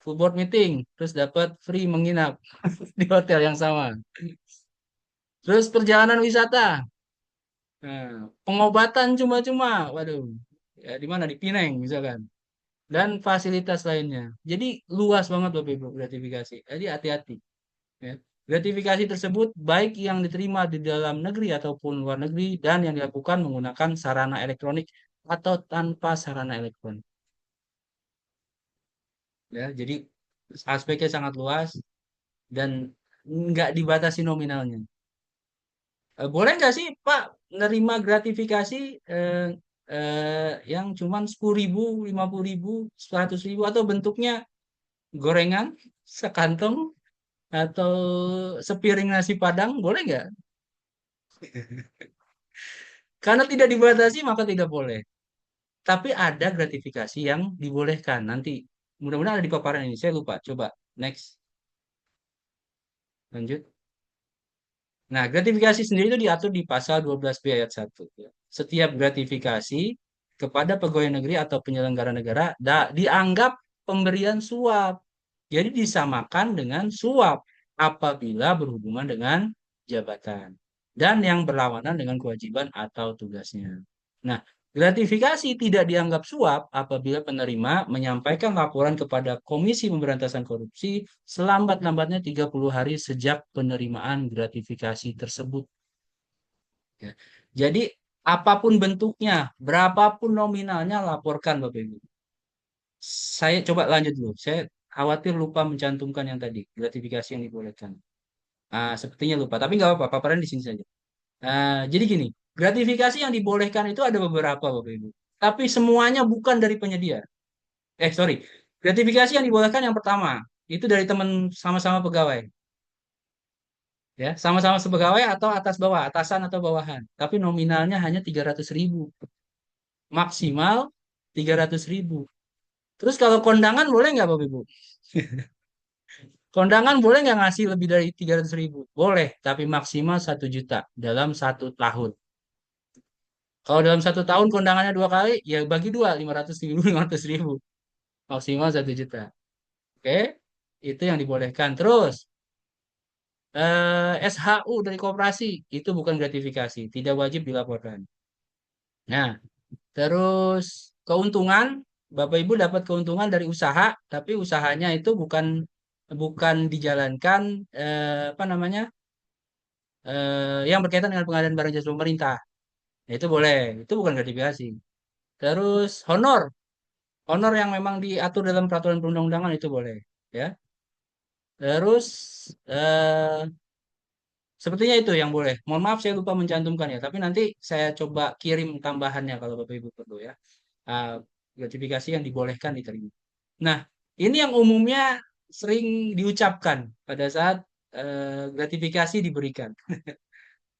full board meeting, terus dapat free menginap di hotel yang sama? Terus perjalanan wisata, nah, pengobatan cuma-cuma, waduh, ya di mana di Pineng misalkan, dan fasilitas lainnya. Jadi luas banget Bapak Ibu gratifikasi. Jadi hati-hati. Ya. Gratifikasi tersebut baik yang diterima di dalam negeri ataupun luar negeri dan yang dilakukan menggunakan sarana elektronik atau tanpa sarana elektronik. Ya, jadi aspeknya sangat luas dan nggak dibatasi nominalnya. Boleh nggak sih Pak menerima gratifikasi eh, yang cuman 10.000, 50.000, 100.000 atau bentuknya gorengan sekantong atau sepiring nasi Padang, boleh nggak? Karena tidak dibatasi maka tidak boleh. Tapi ada gratifikasi yang dibolehkan. Nanti mudah-mudahan ada di paparan ini. Saya lupa. Coba next, lanjut. Nah, gratifikasi sendiri itu diatur di pasal 12B ayat 1. Ya. Setiap gratifikasi kepada pegawai negeri atau penyelenggara negara dianggap pemberian suap. Jadi disamakan dengan suap apabila berhubungan dengan jabatan dan yang berlawanan dengan kewajiban atau tugasnya. Nah, gratifikasi tidak dianggap suap apabila penerima menyampaikan laporan kepada Komisi Pemberantasan Korupsi selambat-lambatnya 30 hari sejak penerimaan gratifikasi tersebut. Ya. Jadi, apapun bentuknya, berapapun nominalnya, laporkan Bapak Ibu. Saya coba lanjut dulu. Saya khawatir lupa mencantumkan yang tadi, gratifikasi yang dibolehkan. Sepertinya lupa, tapi nggak apa-apa, paparan di sini saja. Jadi gini, gratifikasi yang dibolehkan itu ada beberapa, Bapak Ibu. Tapi semuanya bukan dari penyedia. Sorry. Gratifikasi yang dibolehkan yang pertama, itu dari teman sama-sama pegawai. Ya, sama-sama sepegawai atau atas bawah, atasan atau bawahan. Tapi nominalnya hanya 300.000. Maksimal 300.000. Terus kalau kondangan boleh nggak, Bapak Ibu? Kondangan boleh nggak ngasih lebih dari 300.000? Boleh, tapi maksimal 1 juta dalam 1 tahun. Kalau dalam 1 tahun kondangannya 2 kali, ya bagi dua, 500.000, 500.000. Maksimal 1 juta. Oke, itu yang dibolehkan. Terus, SHU dari koperasi, itu bukan gratifikasi, tidak wajib dilaporkan. Nah, terus keuntungan, Bapak Ibu dapat keuntungan dari usaha, tapi usahanya itu bukan bukan dijalankan apa namanya? Yang berkaitan dengan pengadaan barang jasa pemerintah. Nah, itu boleh, itu bukan gratifikasi. Terus honor, honor yang memang diatur dalam peraturan perundang-undangan itu boleh, ya. Terus eh, sepertinya itu yang boleh. Mohon maaf saya lupa mencantumkan ya, tapi nanti saya coba kirim tambahannya kalau Bapak Ibu perlu ya. Ah, Gratifikasi yang dibolehkan diterima. Nah, ini yang umumnya sering diucapkan pada saat gratifikasi diberikan.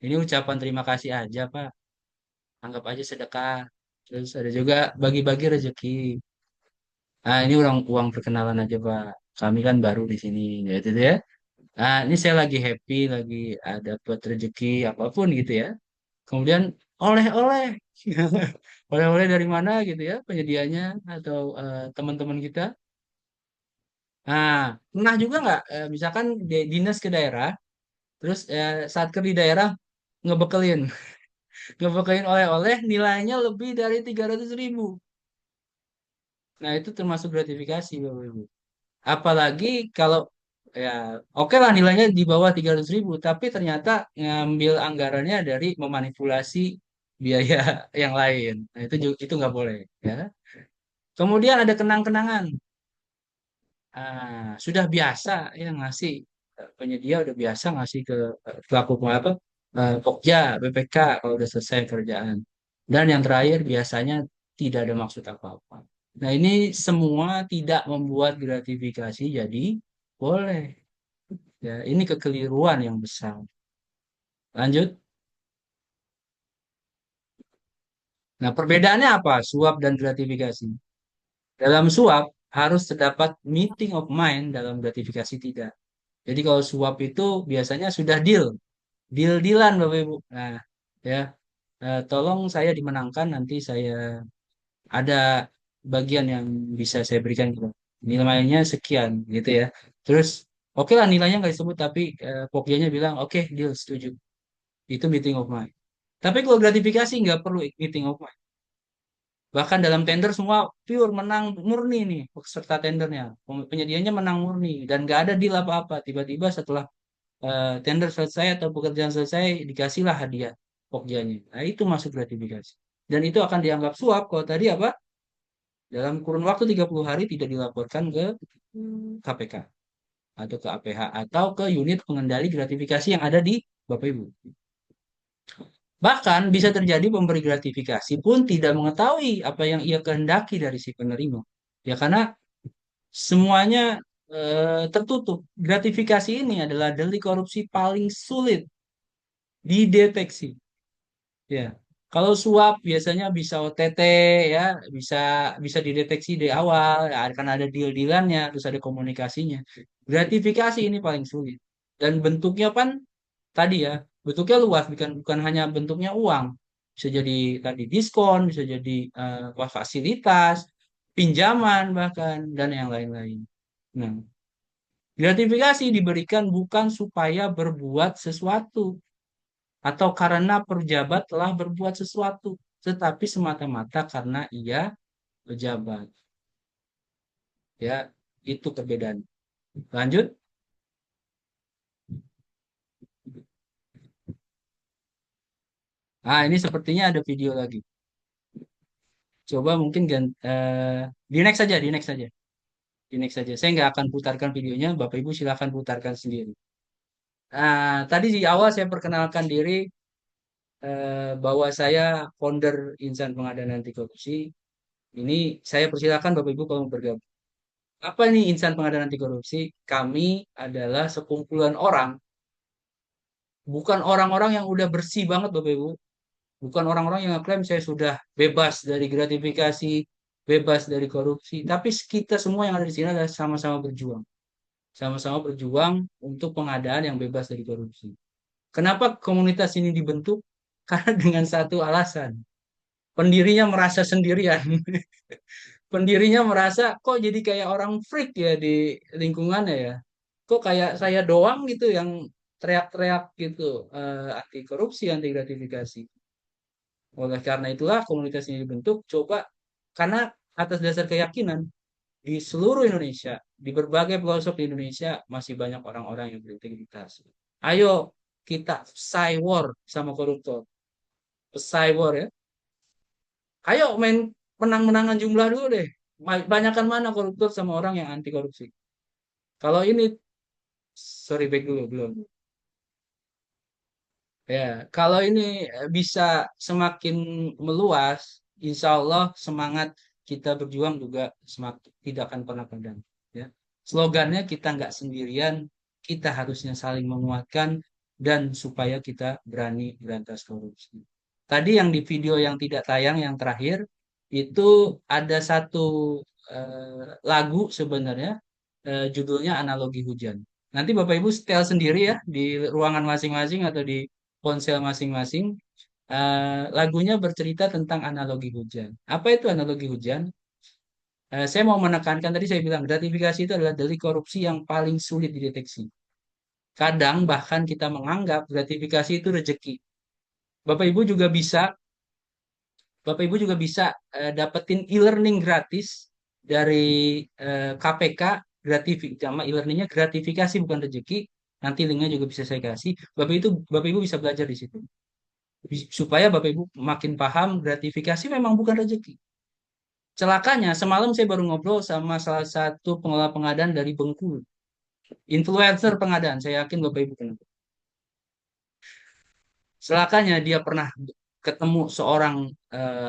Ini ucapan terima kasih aja, Pak. Anggap aja sedekah. Terus ada juga bagi-bagi rezeki. Ini uang uang perkenalan aja, Pak. Kami kan baru di sini, gitu ya. Ini saya lagi happy, lagi ada buat rezeki apapun gitu ya. Kemudian oleh-oleh, oleh-oleh dari mana gitu ya penyedianya atau teman-teman kita. Nah, pernah juga nggak, misalkan dinas ke daerah, Terus satker di daerah ngebekelin, ngebekelin oleh-oleh nilainya lebih dari 300.000. Nah, itu termasuk gratifikasi, Bapak Ibu. Apalagi kalau ya oke lah nilainya di bawah 300.000, tapi ternyata ngambil anggarannya dari memanipulasi biaya yang lain. Nah, itu nggak boleh, ya. Kemudian ada kenang-kenangan. Sudah biasa ya ngasih, penyedia udah biasa ngasih ke pelaku apa, Pokja, BPK kalau udah selesai kerjaan. Dan yang terakhir biasanya tidak ada maksud apa-apa. Nah, ini semua tidak membuat gratifikasi jadi boleh. Ya, ini kekeliruan yang besar. Lanjut. Nah, perbedaannya apa? Suap dan gratifikasi. Dalam suap harus terdapat meeting of mind, dalam gratifikasi tidak. Jadi kalau suap itu biasanya sudah deal-dealan Bapak Ibu. Nah, ya, tolong saya dimenangkan, nanti saya ada bagian yang bisa saya berikan gitu. Nilainya sekian gitu ya. Terus oke lah nilainya nggak disebut, tapi pokoknya bilang oke, deal, setuju. Itu meeting of mind. Tapi kalau gratifikasi nggak perlu meeting of mind. Bahkan dalam tender semua pure menang murni nih peserta tendernya. Penyedianya menang murni dan nggak ada deal apa-apa. Tiba-tiba setelah tender selesai atau pekerjaan selesai dikasihlah hadiah pokjanya. Nah, itu masuk gratifikasi. Dan itu akan dianggap suap kalau tadi apa? Dalam kurun waktu 30 hari tidak dilaporkan ke KPK atau ke APH atau ke unit pengendali gratifikasi yang ada di Bapak Ibu. Bahkan bisa terjadi pemberi gratifikasi pun tidak mengetahui apa yang ia kehendaki dari si penerima. Ya karena semuanya tertutup. Gratifikasi ini adalah delik korupsi paling sulit dideteksi. Ya, kalau suap biasanya bisa OTT, ya, bisa bisa dideteksi dari awal, ya, karena ada deal-dealannya, terus ada komunikasinya. Gratifikasi ini paling sulit. Dan bentuknya kan tadi ya, bentuknya luas, bukan hanya bentuknya uang. Bisa jadi tadi diskon, bisa jadi fasilitas, pinjaman bahkan dan yang lain-lain. Nah, gratifikasi diberikan bukan supaya berbuat sesuatu atau karena pejabat telah berbuat sesuatu, tetapi semata-mata karena ia pejabat. Ya, itu perbedaan. Lanjut. Nah, ini sepertinya ada video lagi. Coba mungkin di next saja, di next saja, di next saja. Saya nggak akan putarkan videonya, Bapak Ibu silakan putarkan sendiri. Nah, tadi di awal saya perkenalkan diri bahwa saya founder Insan Pengadaan Anti Korupsi. Ini saya persilakan Bapak Ibu kalau mau bergabung. Apa ini Insan Pengadaan Anti Korupsi? Kami adalah sekumpulan orang, bukan orang-orang yang udah bersih banget Bapak Ibu. Bukan orang-orang yang klaim saya sudah bebas dari gratifikasi, bebas dari korupsi. Tapi kita semua yang ada di sini adalah sama-sama berjuang. Sama-sama berjuang untuk pengadaan yang bebas dari korupsi. Kenapa komunitas ini dibentuk? Karena dengan satu alasan. Pendirinya merasa sendirian. Pendirinya merasa kok jadi kayak orang freak ya di lingkungannya ya. Kok kayak saya doang gitu yang teriak-teriak gitu, anti korupsi, anti gratifikasi. Oleh karena itulah komunitas ini dibentuk, coba karena atas dasar keyakinan di seluruh Indonesia, di berbagai pelosok di Indonesia masih banyak orang-orang yang berintegritas. Ayo kita war sama koruptor. War ya. Ayo main menang-menangan jumlah dulu deh. Banyakan mana koruptor sama orang yang anti korupsi. Kalau ini, sorry back dulu belum. Ya, kalau ini bisa semakin meluas, insya Allah semangat kita berjuang juga semakin tidak akan pernah padam. Ya. Slogannya kita nggak sendirian, kita harusnya saling menguatkan dan supaya kita berani berantas korupsi. Tadi yang di video yang tidak tayang yang terakhir itu ada satu lagu sebenarnya judulnya Analogi Hujan. Nanti Bapak Ibu setel sendiri ya di ruangan masing-masing atau di ponsel masing-masing. Lagunya bercerita tentang analogi hujan. Apa itu analogi hujan? Saya mau menekankan tadi saya bilang gratifikasi itu adalah delik korupsi yang paling sulit dideteksi. Kadang bahkan kita menganggap gratifikasi itu rezeki. Bapak Ibu juga bisa Bapak Ibu juga bisa dapetin e-learning gratis dari KPK, sama e-learningnya gratifikasi bukan rezeki. Nanti linknya juga bisa saya kasih. Bapak Ibu bisa belajar di situ. Supaya Bapak Ibu makin paham gratifikasi memang bukan rezeki. Celakanya, semalam saya baru ngobrol sama salah satu pengelola pengadaan dari Bengkulu. Influencer pengadaan, saya yakin Bapak Ibu kenal. Celakanya dia pernah ketemu seorang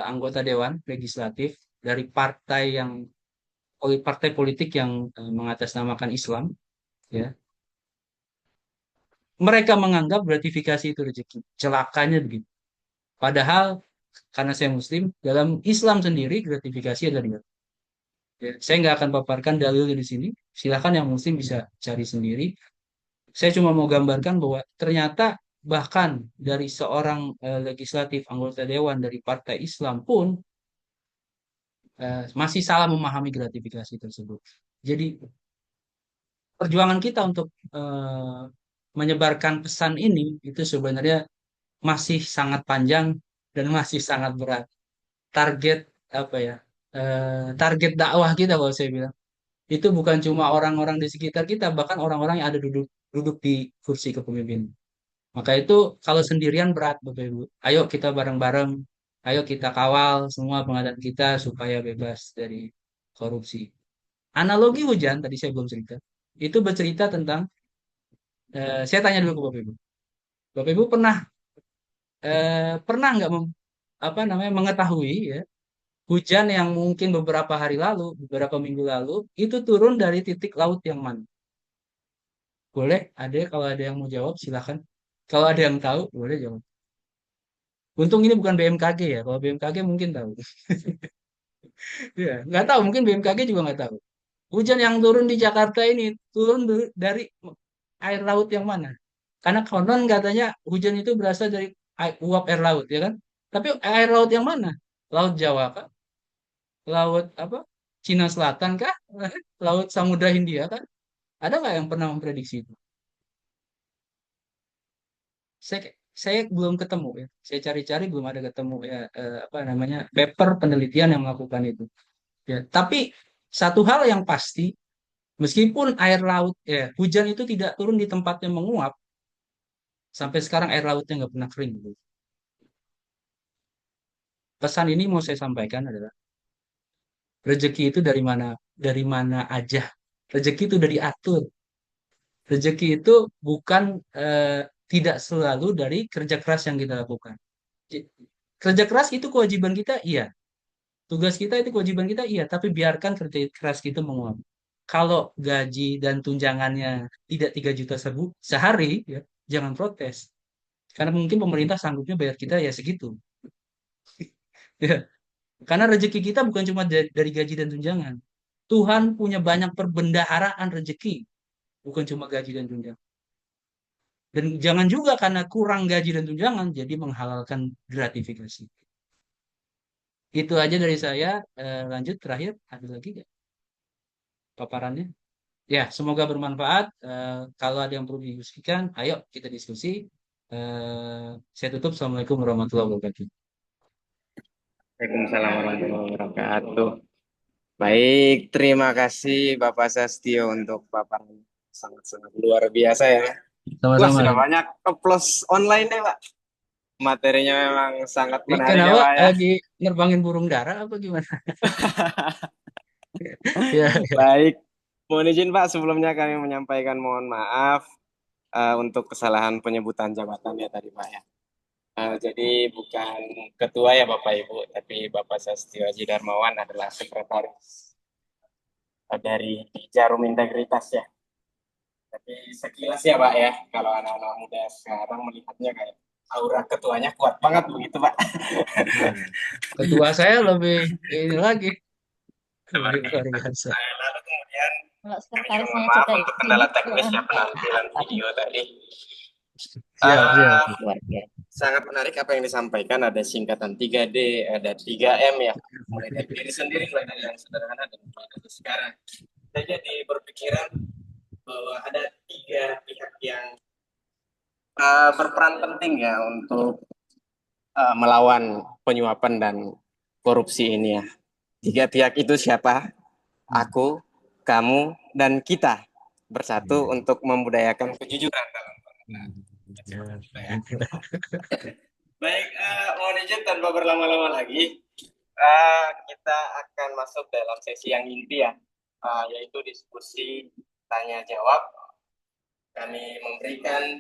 anggota dewan legislatif dari partai politik yang mengatasnamakan Islam, ya. Mereka menganggap gratifikasi itu rezeki. Celakanya begitu. Padahal karena saya Muslim, dalam Islam sendiri gratifikasi adalah riba. Ya, saya nggak akan paparkan dalilnya di sini. Silakan yang Muslim bisa cari sendiri. Saya cuma mau gambarkan bahwa ternyata bahkan dari seorang legislatif anggota dewan dari partai Islam pun masih salah memahami gratifikasi tersebut. Jadi perjuangan kita untuk menyebarkan pesan ini itu sebenarnya masih sangat panjang dan masih sangat berat. Target apa ya? Target dakwah kita kalau saya bilang itu bukan cuma orang-orang di sekitar kita, bahkan orang-orang yang ada duduk duduk di kursi kepemimpinan. Maka itu kalau sendirian berat, Bapak Ibu. Ayo kita bareng-bareng, ayo kita kawal semua pengadaan kita supaya bebas dari korupsi. Analogi hujan, tadi saya belum cerita, itu bercerita tentang, saya tanya dulu ke Bapak Ibu. Bapak Ibu pernah nggak apa namanya mengetahui ya, hujan yang mungkin beberapa hari lalu, beberapa minggu lalu, itu turun dari titik laut yang mana? Boleh, kalau ada yang mau jawab, silakan. Kalau ada yang tahu, boleh jawab. Untung ini bukan BMKG ya. Kalau BMKG mungkin tahu. Ya, nggak tahu. Mungkin BMKG juga nggak tahu. Hujan yang turun di Jakarta ini turun dari air laut yang mana? Karena konon katanya hujan itu berasal dari uap air laut, ya kan? Tapi air laut yang mana? Laut Jawa kah? Laut apa? Cina Selatan kah? Laut Samudra Hindia kah? Ada nggak yang pernah memprediksi itu? saya saya belum ketemu ya. Saya cari-cari belum ada ketemu ya apa namanya paper penelitian yang melakukan itu. Ya, tapi satu hal yang pasti, meskipun air laut ya hujan itu tidak turun di tempat yang menguap, sampai sekarang air lautnya nggak pernah kering. Gitu. Pesan ini mau saya sampaikan adalah rezeki itu dari mana aja. Rezeki itu udah diatur. Rezeki itu bukan tidak selalu dari kerja keras yang kita lakukan. Kerja keras itu kewajiban kita, iya. Tugas kita itu kewajiban kita, iya, tapi biarkan kerja keras kita menguap. Kalau gaji dan tunjangannya tidak 3 juta sehari, ya, jangan protes. Karena mungkin pemerintah sanggupnya bayar kita ya segitu. Ya. Karena rezeki kita bukan cuma dari gaji dan tunjangan. Tuhan punya banyak perbendaharaan rezeki, bukan cuma gaji dan tunjangan. Dan jangan juga karena kurang gaji dan tunjangan, jadi menghalalkan gratifikasi. Itu aja dari saya. Lanjut terakhir, ada lagi nggak paparannya? Ya, semoga bermanfaat. Kalau ada yang perlu didiskusikan, ayo kita diskusi. Saya tutup. Assalamualaikum warahmatullahi wabarakatuh.
Waalaikumsalam warahmatullahi wabarakatuh. Baik, terima kasih Bapak Sastio untuk paparan sangat-sangat luar biasa ya. Wah,
Sama-sama.
sudah banyak applause online deh, Pak. Materinya memang sangat
Ini
menarik ya,
kenapa
Pak ya.
lagi nerbangin burung dara apa gimana? Ya, ya.
Baik, mohon izin Pak, sebelumnya kami menyampaikan mohon maaf untuk kesalahan penyebutan jabatannya tadi Pak ya. Jadi bukan ketua ya Bapak Ibu, tapi Bapak Sastio Haji Darmawan adalah sekretaris dari Jarum Integritas ya. Tapi sekilas ya Pak ya, kalau anak-anak muda sekarang melihatnya kayak aura ketuanya kuat banget begitu Pak.
Ketua saya lebih ini lagi.
Luar
Luar biasa.
Lalu kemudian
Kalau
kami juga
sekretarisnya
mohon maaf
Cita
untuk
ini
kendala teknis ya
anak
penampilan video tadi.
Siap, siap.
luar biasa.
Sangat menarik apa yang disampaikan, ada singkatan 3D, ada 3M ya. Mulai dari diri sendiri, mulai dari yang sederhana dan mulai dari sekarang. Saya jadi berpikiran bahwa ada 3 pihak yang berperan penting ya untuk melawan penyuapan dan korupsi ini ya. Tiga pihak itu siapa? Aku, kamu, dan kita bersatu untuk membudayakan kejujuran dalam penggunaan. Baik, mohon izin tanpa berlama-lama lagi, kita akan masuk dalam sesi yang inti ya, yaitu diskusi tanya jawab. Kami memberikan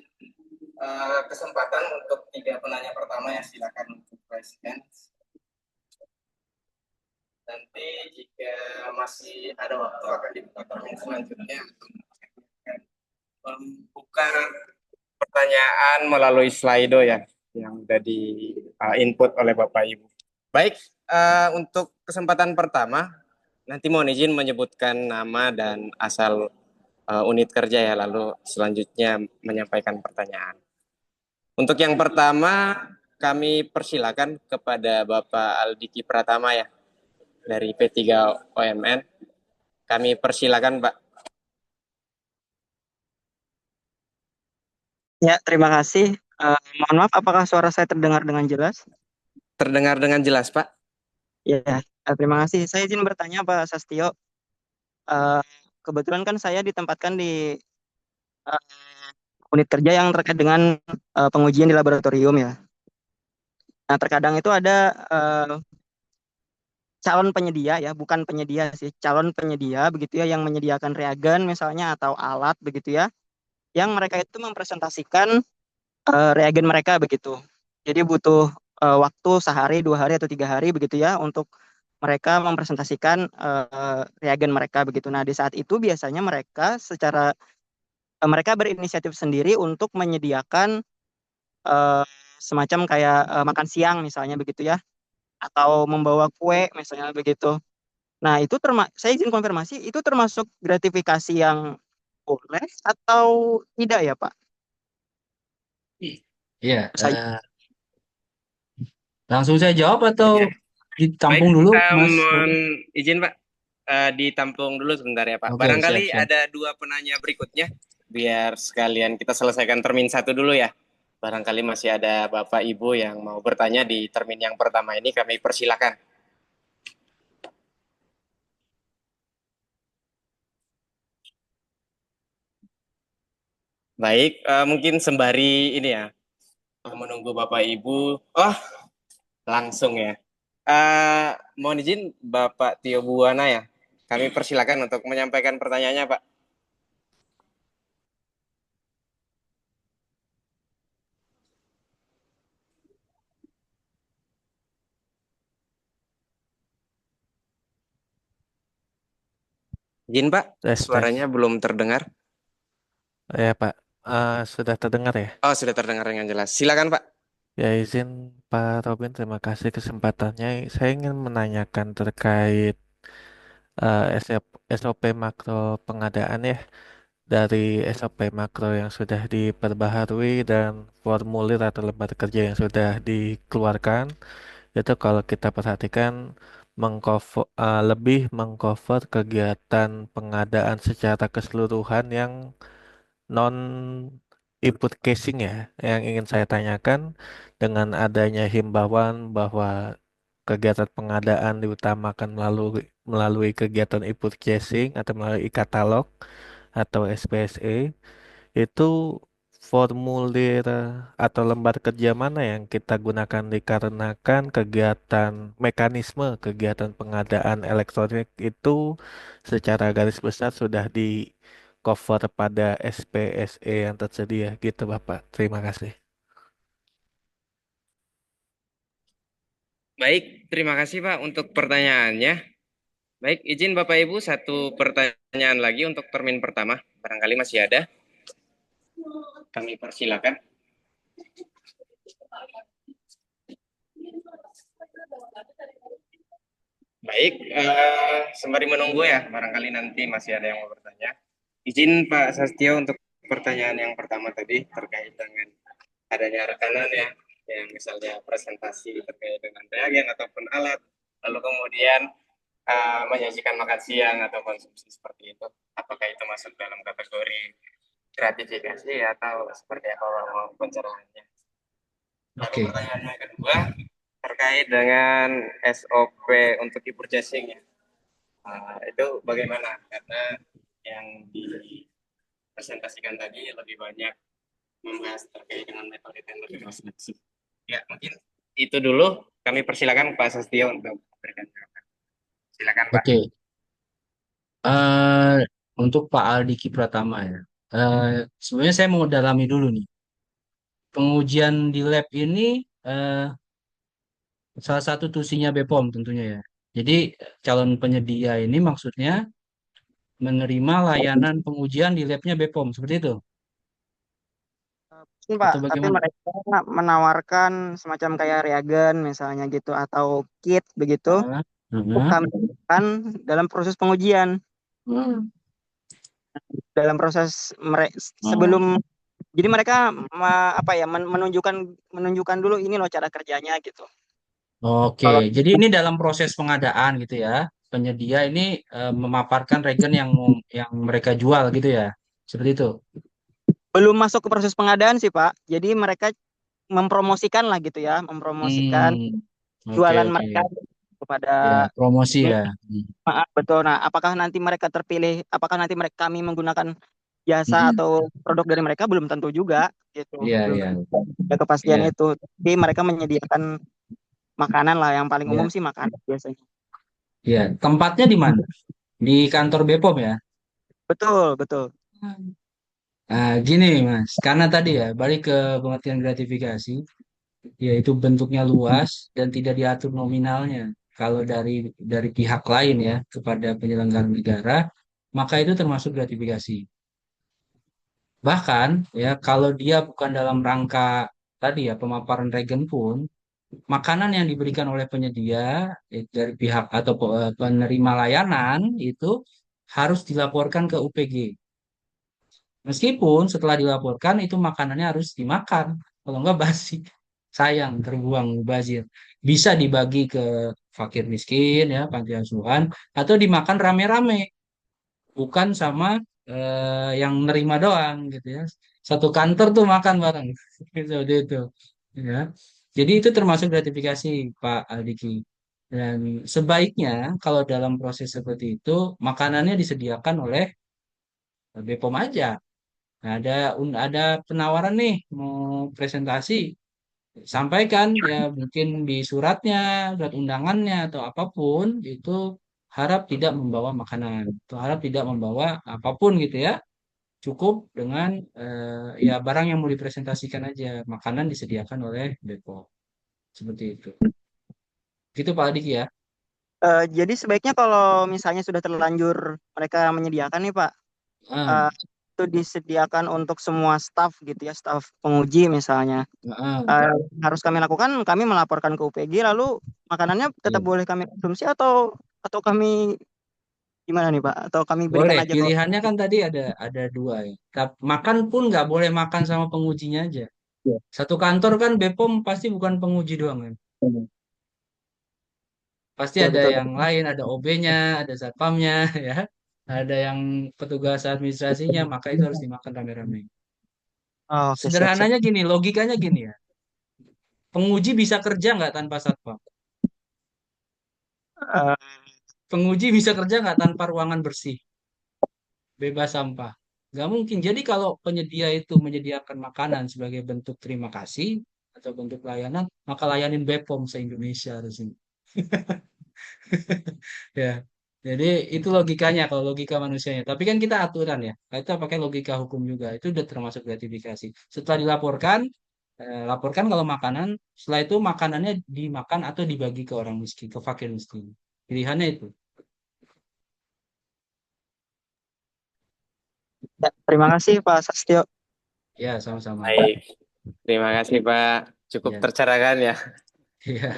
kesempatan untuk 3 penanya pertama ya, silakan untuk presiden. Nanti jika masih ada waktu akan dibuka termin selanjutnya untuk membuka pertanyaan melalui Slido ya yang sudah di input oleh Bapak Ibu. Baik, untuk kesempatan pertama nanti mohon izin menyebutkan nama dan asal unit kerja ya, lalu selanjutnya menyampaikan pertanyaan. Untuk yang pertama kami persilakan kepada Bapak Aldiki Pratama ya dari P3 OMN. Kami persilakan Pak.
Ya, terima kasih. Mohon maaf, apakah suara saya terdengar dengan jelas?
Terdengar dengan jelas Pak.
Ya, terima kasih. Saya izin bertanya Pak Sastio. Kebetulan kan saya ditempatkan di unit kerja yang terkait dengan pengujian di laboratorium ya. Nah, terkadang itu ada calon penyedia ya, bukan penyedia sih, calon penyedia begitu ya, yang menyediakan reagen misalnya atau alat begitu ya, yang mereka itu mempresentasikan reagen mereka begitu. Jadi butuh waktu sehari, 2 hari, atau 3 hari begitu ya untuk mereka mempresentasikan reagen mereka begitu. Nah, di saat itu biasanya mereka berinisiatif sendiri untuk menyediakan semacam kayak makan siang misalnya begitu ya, atau membawa kue misalnya begitu. Nah, itu saya izin konfirmasi, itu termasuk gratifikasi yang boleh atau tidak ya, Pak?
Iya,
Saya
langsung saya jawab atau
Ya.
ditampung
Baik,
dulu, Mas?
mohon izin Pak, ditampung dulu sebentar ya Pak.
Oke,
Barangkali
siap-siap.
ada 2 penanya berikutnya, biar sekalian kita selesaikan termin 1 dulu ya. Barangkali masih ada Bapak Ibu yang mau bertanya di termin yang pertama ini, kami persilakan. Baik, mungkin sembari ini ya, menunggu Bapak Ibu. Oh, langsung ya. Mohon izin Bapak Tio Buwana ya. Kami persilakan untuk menyampaikan pertanyaannya, Pak. Izin, Pak.
Tes,
Suaranya
tes.
belum terdengar.
Ya, Pak. Sudah terdengar ya?
Oh, sudah terdengar dengan jelas. Silakan, Pak.
Ya, izin Pak Robin, terima kasih kesempatannya. Saya ingin menanyakan terkait SOP makro pengadaan ya. Dari SOP makro yang sudah diperbaharui dan formulir atau lembar kerja yang sudah dikeluarkan, itu kalau kita perhatikan lebih mengcover kegiatan pengadaan secara keseluruhan yang non input casing ya. Yang ingin saya tanyakan, dengan adanya himbauan bahwa kegiatan pengadaan diutamakan melalui melalui kegiatan input casing atau melalui e-katalog atau SPSE, itu formulir atau lembar kerja mana yang kita gunakan dikarenakan mekanisme kegiatan pengadaan elektronik itu secara garis besar sudah di cover pada SPSE yang tersedia gitu Bapak. Terima kasih.
Baik, terima kasih, Pak, untuk pertanyaannya. Baik, izin Bapak Ibu, 1 pertanyaan lagi untuk termin pertama. Barangkali masih ada. Kami persilakan. Baik, sembari menunggu ya, barangkali nanti masih ada yang mau bertanya. Izin Pak Sastio untuk pertanyaan yang pertama tadi terkait dengan adanya rekanan ya, yang misalnya presentasi terkait dengan reagen ataupun alat, lalu kemudian menyajikan makan siang atau konsumsi seperti itu. Apakah itu masuk dalam kategori gratifikasi atau seperti apa mau pencerahannya. Lalu
Oke.
pertanyaan yang kedua terkait dengan SOP untuk e-purchasing ya. Itu bagaimana? Karena yang dipresentasikan tadi lebih banyak membahas terkait dengan metode dan metodologi. Ya, mungkin itu dulu. Kami persilakan Pak Sastio untuk memberikan jawaban. Silakan Pak.
Oke. Eh, untuk Pak Aldiki Pratama ya. Sebenarnya saya mau dalami dulu nih. Pengujian di lab ini eh, salah satu tusinya BPOM tentunya ya. Jadi calon penyedia ini maksudnya menerima layanan pengujian di labnya BPOM seperti itu
Mungkin, Pak,
atau
tapi
bagaimana?
mereka menawarkan semacam kayak reagen misalnya gitu atau kit begitu
Ah,
untuk
ah,
kami gunakan dalam proses pengujian,
hmm,
dalam proses
oh.
sebelum, jadi mereka apa ya, menunjukkan menunjukkan dulu ini loh cara kerjanya gitu.
Oke,
Kalau
jadi ini dalam proses pengadaan gitu ya. Penyedia ini memaparkan regen yang mereka jual gitu ya. Seperti itu.
belum masuk ke proses pengadaan sih, Pak. Jadi mereka mempromosikan lah gitu ya, mempromosikan
Hmm, oke
jualan
oke.
mereka kepada
Ya, promosi
ini.
ya. Hmm.
Betul. Nah, apakah nanti mereka terpilih, apakah nanti mereka kami menggunakan jasa
Hmm.
atau produk dari mereka, belum tentu juga gitu.
Iya
Belum
iya
tentu ada kepastian
iya.
itu. Tapi mereka menyediakan makanan lah, yang paling umum
Iya.
sih makanan biasanya.
Iya. Tempatnya di mana? Di kantor BPOM ya.
Betul, betul.
Nah, gini Mas, karena tadi ya balik ke pengertian gratifikasi, yaitu bentuknya luas dan tidak diatur nominalnya. Kalau dari pihak lain ya kepada penyelenggara negara, maka itu termasuk gratifikasi. Bahkan ya kalau dia bukan dalam rangka tadi ya pemaparan regen pun, makanan yang diberikan oleh penyedia dari pihak atau penerima layanan itu harus dilaporkan ke UPG. Meskipun setelah dilaporkan itu makanannya harus dimakan, kalau enggak basi, sayang, terbuang, mubazir. Bisa dibagi ke fakir miskin ya, panti asuhan, atau dimakan rame-rame, bukan sama yang nerima doang gitu ya. Satu kantor tuh makan bareng, seperti itu. Ya. Jadi itu termasuk gratifikasi Pak Aldiki. Dan sebaiknya kalau dalam proses seperti itu makanannya disediakan oleh BPOM aja. Nah, ada penawaran nih mau presentasi, sampaikan ya mungkin di suratnya, surat undangannya atau apapun itu harap tidak membawa makanan, atau harap tidak membawa apapun gitu ya. Cukup dengan ya barang yang mau dipresentasikan aja, makanan disediakan oleh Bepom. Seperti itu. Gitu Pak Adik ya.
Jadi sebaiknya kalau misalnya sudah terlanjur mereka menyediakan nih, Pak,
Ah,
eh, itu disediakan untuk semua staff gitu ya, staff penguji misalnya.
ah,
Eh, Harus kami lakukan, kami melaporkan ke UPG, lalu makanannya tetap
iya.
boleh kami konsumsi atau kami gimana nih, Pak? Atau kami berikan
Boleh,
aja ke.
pilihannya kan tadi ada dua ya. Makan pun nggak boleh makan sama pengujinya aja.
Iya.
Satu kantor kan BPOM pasti bukan penguji doang kan. Pasti
Ya,
ada
betul.
yang lain, ada OB-nya, ada satpamnya, ya. Ada yang petugas administrasinya, maka itu harus dimakan rame-rame.
Oh, oke, siap, siap.
Sederhananya gini, logikanya gini ya. Penguji bisa kerja nggak tanpa satpam?
Eh,
Penguji bisa kerja nggak tanpa ruangan bersih, bebas sampah? Nggak mungkin. Jadi kalau penyedia itu menyediakan makanan sebagai bentuk terima kasih atau bentuk layanan, maka layanin BPOM se-Indonesia harus ini. Ya, jadi itu logikanya kalau logika manusianya. Tapi kan kita aturan ya. Kita pakai logika hukum juga. Itu udah termasuk gratifikasi. Setelah dilaporkan, laporkan kalau makanan. Setelah itu makanannya dimakan atau dibagi ke orang miskin, ke fakir miskin. Pilihannya itu.
Ya, terima kasih Pak Sastio.
Ya, sama-sama.
Baik, terima kasih Pak. Cukup
Ya,
tercerahkan ya.
ya.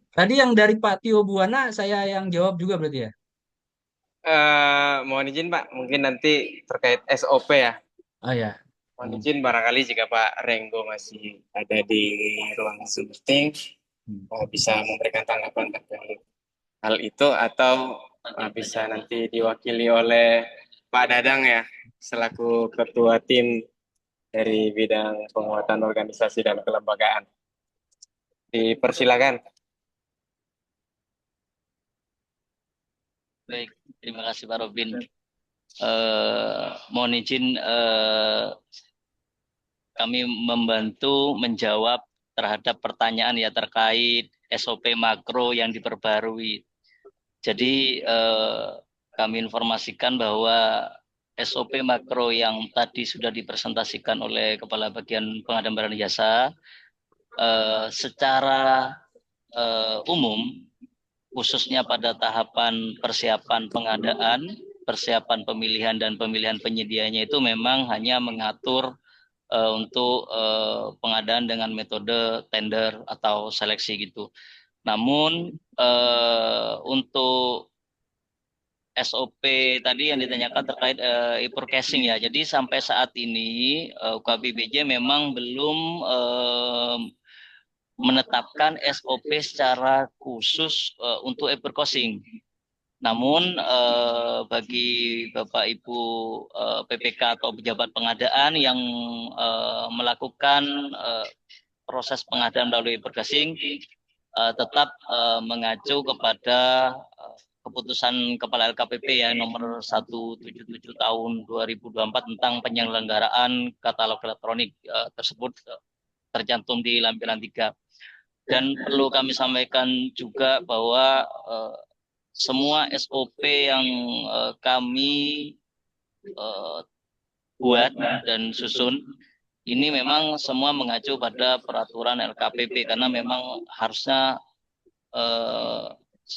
Tadi yang dari Pak Tio Buana saya yang jawab juga berarti ya.
Mohon izin Pak, mungkin nanti terkait SOP ya.
Oh ya.
Mohon
Hmm.
izin barangkali jika Pak Renggo masih ada di ruang Zoom meeting,
Hmm.
bisa memberikan tanggapan terkait hal itu atau bisa nanti diwakili oleh Pak Dadang ya, selaku ketua tim dari bidang penguatan organisasi dan kelembagaan. Dipersilakan.
Baik, terima kasih Pak Robin. Mohon izin kami membantu menjawab terhadap pertanyaan ya terkait SOP makro yang diperbarui. Jadi kami informasikan bahwa SOP makro yang tadi sudah dipresentasikan oleh Kepala Bagian Pengadaan Barang dan Jasa secara umum khususnya pada tahapan persiapan pengadaan, persiapan pemilihan dan pemilihan penyedianya itu memang hanya mengatur untuk pengadaan dengan metode tender atau seleksi gitu. Namun untuk SOP tadi yang ditanyakan terkait e-forecasting ya. Jadi sampai saat ini UKBBJ memang belum menetapkan SOP secara khusus untuk e-forecasting. Namun bagi Bapak Ibu PPK atau pejabat pengadaan yang melakukan proses pengadaan melalui e-forecasting tetap mengacu kepada keputusan Kepala LKPP yang nomor 177 tahun 2024 tentang penyelenggaraan katalog elektronik tersebut tercantum di lampiran 3. Dan perlu kami sampaikan juga bahwa semua SOP yang kami buat dan susun ini memang semua mengacu pada peraturan LKPP karena memang harusnya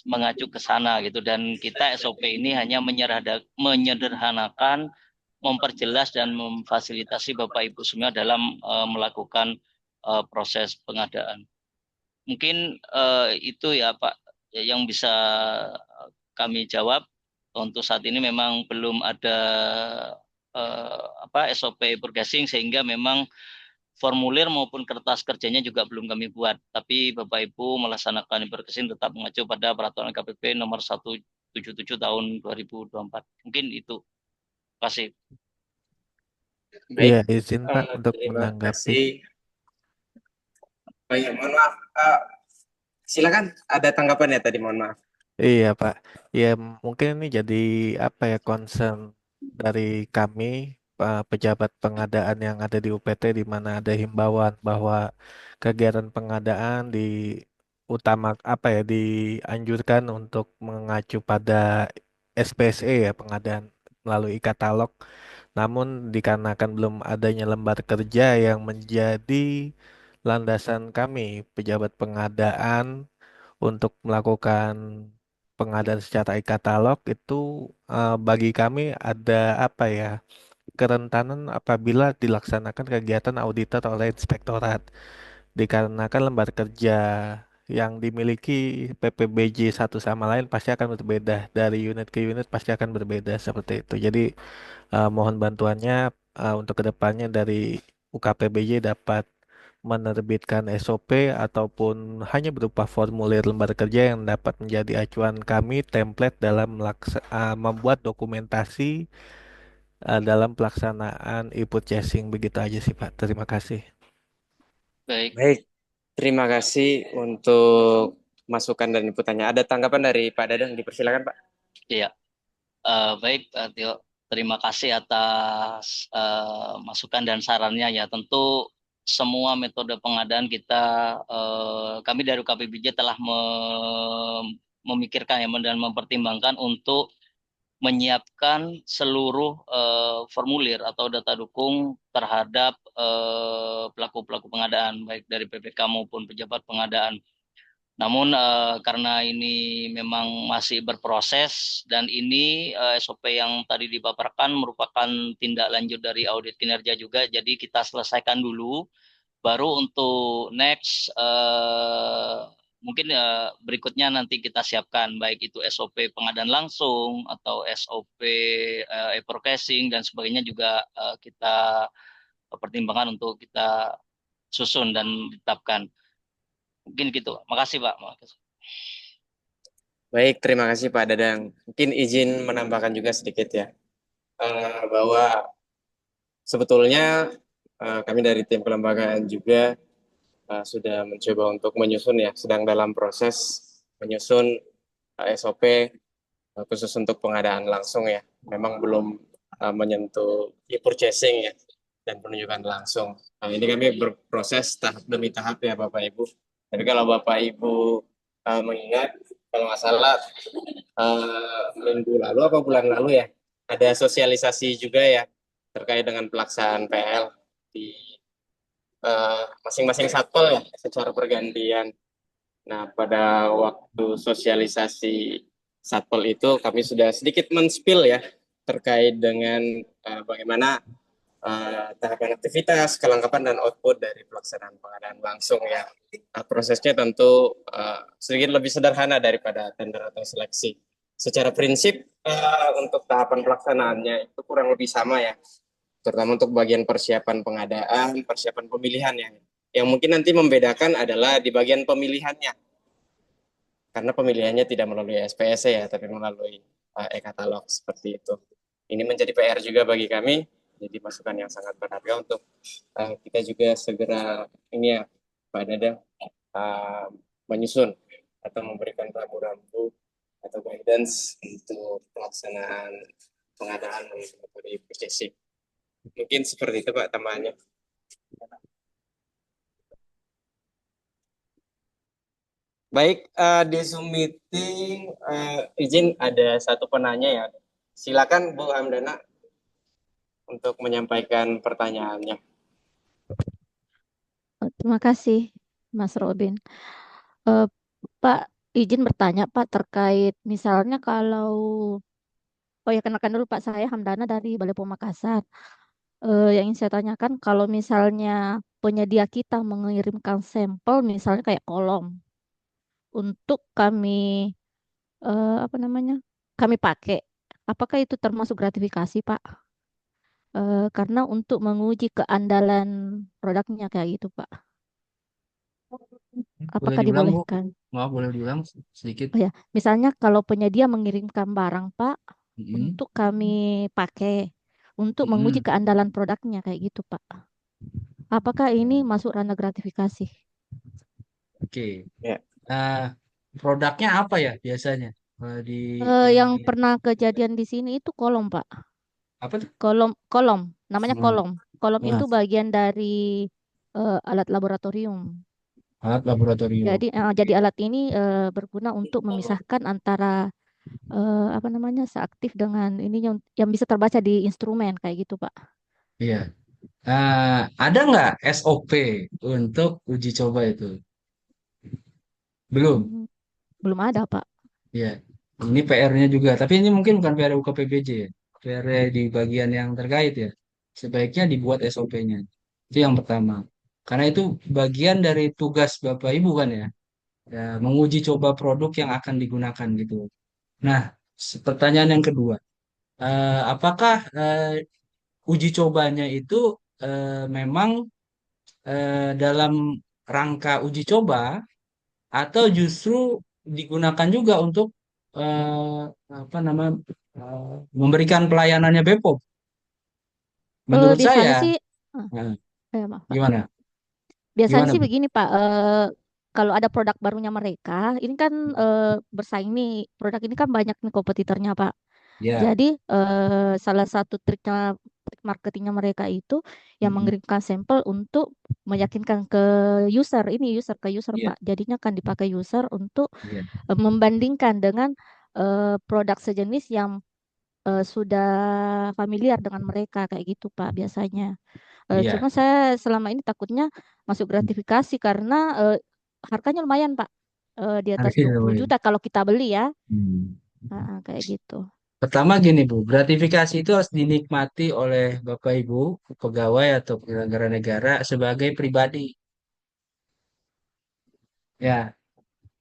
mengacu ke sana gitu, dan kita SOP ini hanya menyederhanakan, memperjelas dan memfasilitasi Bapak Ibu semua dalam melakukan proses pengadaan. Mungkin itu ya Pak yang bisa kami jawab. Untuk saat ini memang belum ada SOP forecasting sehingga memang formulir maupun kertas kerjanya juga belum kami buat. Tapi Bapak Ibu melaksanakan forecasting tetap mengacu pada peraturan KPP nomor 177 tahun 2024. Mungkin itu. Terima kasih.
Iya,
Baik,
izin Pak untuk
terima
menanggapi.
kasih. Oh iya, mohon maaf. Silakan, ada tanggapan ya tadi, mohon maaf.
Iya Pak, ya mungkin ini jadi apa ya concern dari kami pejabat pengadaan yang ada di UPT, di mana ada himbauan bahwa kegiatan pengadaan dianjurkan untuk mengacu pada SPSE ya, pengadaan melalui e-katalog. Namun dikarenakan belum adanya lembar kerja yang menjadi landasan kami pejabat pengadaan untuk melakukan pengadaan secara e-katalog itu bagi kami ada apa ya kerentanan apabila dilaksanakan kegiatan auditor oleh inspektorat, dikarenakan lembar kerja yang dimiliki PPBJ satu sama lain pasti akan berbeda, dari unit ke unit pasti akan berbeda seperti itu. Jadi mohon bantuannya untuk kedepannya dari UKPBJ dapat menerbitkan SOP ataupun hanya berupa formulir lembar kerja yang dapat menjadi acuan kami template dalam membuat dokumentasi dalam pelaksanaan e-purchasing. Begitu aja sih Pak. Terima kasih.
Baik.
Baik, terima kasih untuk masukan dan inputannya. Ada tanggapan dari Pak Dadang, dipersilakan Pak.
Iya. Baik, Pak Tio. Terima kasih atas masukan dan sarannya ya. Tentu semua metode pengadaan kita, kami dari UKPBJ telah memikirkan ya dan mempertimbangkan untuk menyiapkan seluruh formulir atau data dukung terhadap pelaku-pelaku pengadaan, baik dari PPK maupun pejabat pengadaan. Namun karena ini memang masih berproses dan ini SOP yang tadi dipaparkan merupakan tindak lanjut dari audit kinerja juga, jadi kita selesaikan dulu, baru untuk next mungkin berikutnya nanti kita siapkan, baik itu SOP pengadaan langsung atau SOP e-forecasting dan sebagainya juga kita pertimbangkan untuk kita susun dan ditetapkan. Mungkin gitu. Makasih Pak. Makasih.
Baik, terima kasih Pak Dadang. Mungkin izin menambahkan juga sedikit ya. bahwa sebetulnya kami dari tim kelembagaan juga sudah mencoba untuk menyusun ya, sedang dalam proses menyusun SOP khusus untuk pengadaan langsung ya. Memang belum menyentuh e-purchasing ya dan penunjukan langsung. Nah, ini kami berproses tahap demi tahap ya Bapak Ibu. Tapi kalau Bapak Ibu mengingat, kalau nggak salah minggu lalu apa bulan lalu ya, ada sosialisasi juga ya terkait dengan pelaksanaan PL di masing-masing satpol ya secara bergantian. Nah, pada waktu sosialisasi satpol itu kami sudah sedikit men-spill ya terkait dengan bagaimana tahapan aktivitas, kelengkapan dan output dari pelaksanaan pengadaan langsung ya. Nah, prosesnya tentu sedikit lebih sederhana daripada tender atau seleksi. Secara prinsip untuk tahapan pelaksanaannya itu kurang lebih sama ya, terutama untuk bagian persiapan pengadaan, persiapan pemilihan ya. Yang mungkin nanti membedakan adalah di bagian pemilihannya, karena pemilihannya tidak melalui SPS ya, tapi melalui e-katalog seperti itu. Ini menjadi PR juga bagi kami, jadi masukan yang sangat berharga untuk kita juga segera ini ya, Pak Dada, menyusun atau memberikan rambu-rambu atau guidance untuk pelaksanaan pengadaan melalui purchasing. Mungkin seperti itu Pak tambahannya. Baik, di Zoom meeting izin ada satu penanya ya. Silakan Bu Hamdana untuk menyampaikan pertanyaannya.
Terima kasih, Mas Robin. Pak, izin bertanya Pak terkait misalnya kalau, oh ya kenalkan dulu Pak, saya Hamdana dari Balai Pom Makassar. Yang ingin saya tanyakan kalau misalnya penyedia kita mengirimkan sampel misalnya kayak kolom untuk kami apa namanya kami pakai, apakah itu termasuk gratifikasi Pak? Karena untuk menguji keandalan produknya kayak gitu Pak,
Boleh
apakah
diulang, Bu?
dibolehkan?
Maaf, boleh diulang sedikit.
Oh ya, misalnya kalau penyedia mengirimkan barang Pak
Mm-mm.
untuk kami pakai untuk menguji
Mm-mm.
keandalan produknya kayak gitu Pak. Apakah ini masuk ranah gratifikasi?
Oke.
Ya.
Nah, produknya apa ya biasanya? Di
Yang pernah kejadian di sini itu kolom Pak.
apa tuh?
Kolom, namanya
Nah,
kolom. Kolom
nah,
itu bagian dari alat laboratorium.
alat laboratorium.
Jadi alat ini berguna untuk memisahkan antara apa namanya seaktif dengan ini yang bisa terbaca di instrumen kayak gitu Pak.
Iya. Ada nggak SOP untuk uji coba itu? Belum.
Hmm, belum ada Pak.
Ya, ini PR-nya juga. Tapi ini mungkin bukan PR UKPBJ ya. PR di bagian yang terkait ya. Sebaiknya dibuat SOP-nya. Itu yang pertama. Karena itu bagian dari tugas Bapak Ibu kan ya. Ya, menguji coba produk yang akan digunakan gitu. Nah, pertanyaan yang kedua. Apakah uji cobanya itu memang dalam rangka uji coba atau justru digunakan juga untuk apa namanya memberikan pelayanannya Bepom. Menurut
Biasanya
saya,
sih,
nah,
maaf Pak.
gimana?
Biasanya
Gimana,
sih
Bu?
begini Pak. Kalau ada produk barunya mereka, ini kan bersaing nih. Produk ini kan banyak nih kompetitornya Pak.
Ya,
Jadi salah satu trik marketingnya mereka itu yang
mm-mm,
mengirimkan sampel untuk meyakinkan ke user ini ke user
iya,
Pak. Jadinya kan dipakai user untuk
iya,
membandingkan dengan produk sejenis yang sudah familiar dengan mereka kayak gitu Pak biasanya.
iya.
Cuma saya selama ini takutnya masuk gratifikasi karena harganya lumayan Pak. Di atas
Harusnya
20
lumayan.
juta kalau kita beli ya.
Hmm.
Kayak gitu.
Pertama gini Bu, gratifikasi itu harus dinikmati oleh Bapak Ibu, pegawai atau penyelenggara negara sebagai pribadi. Ya,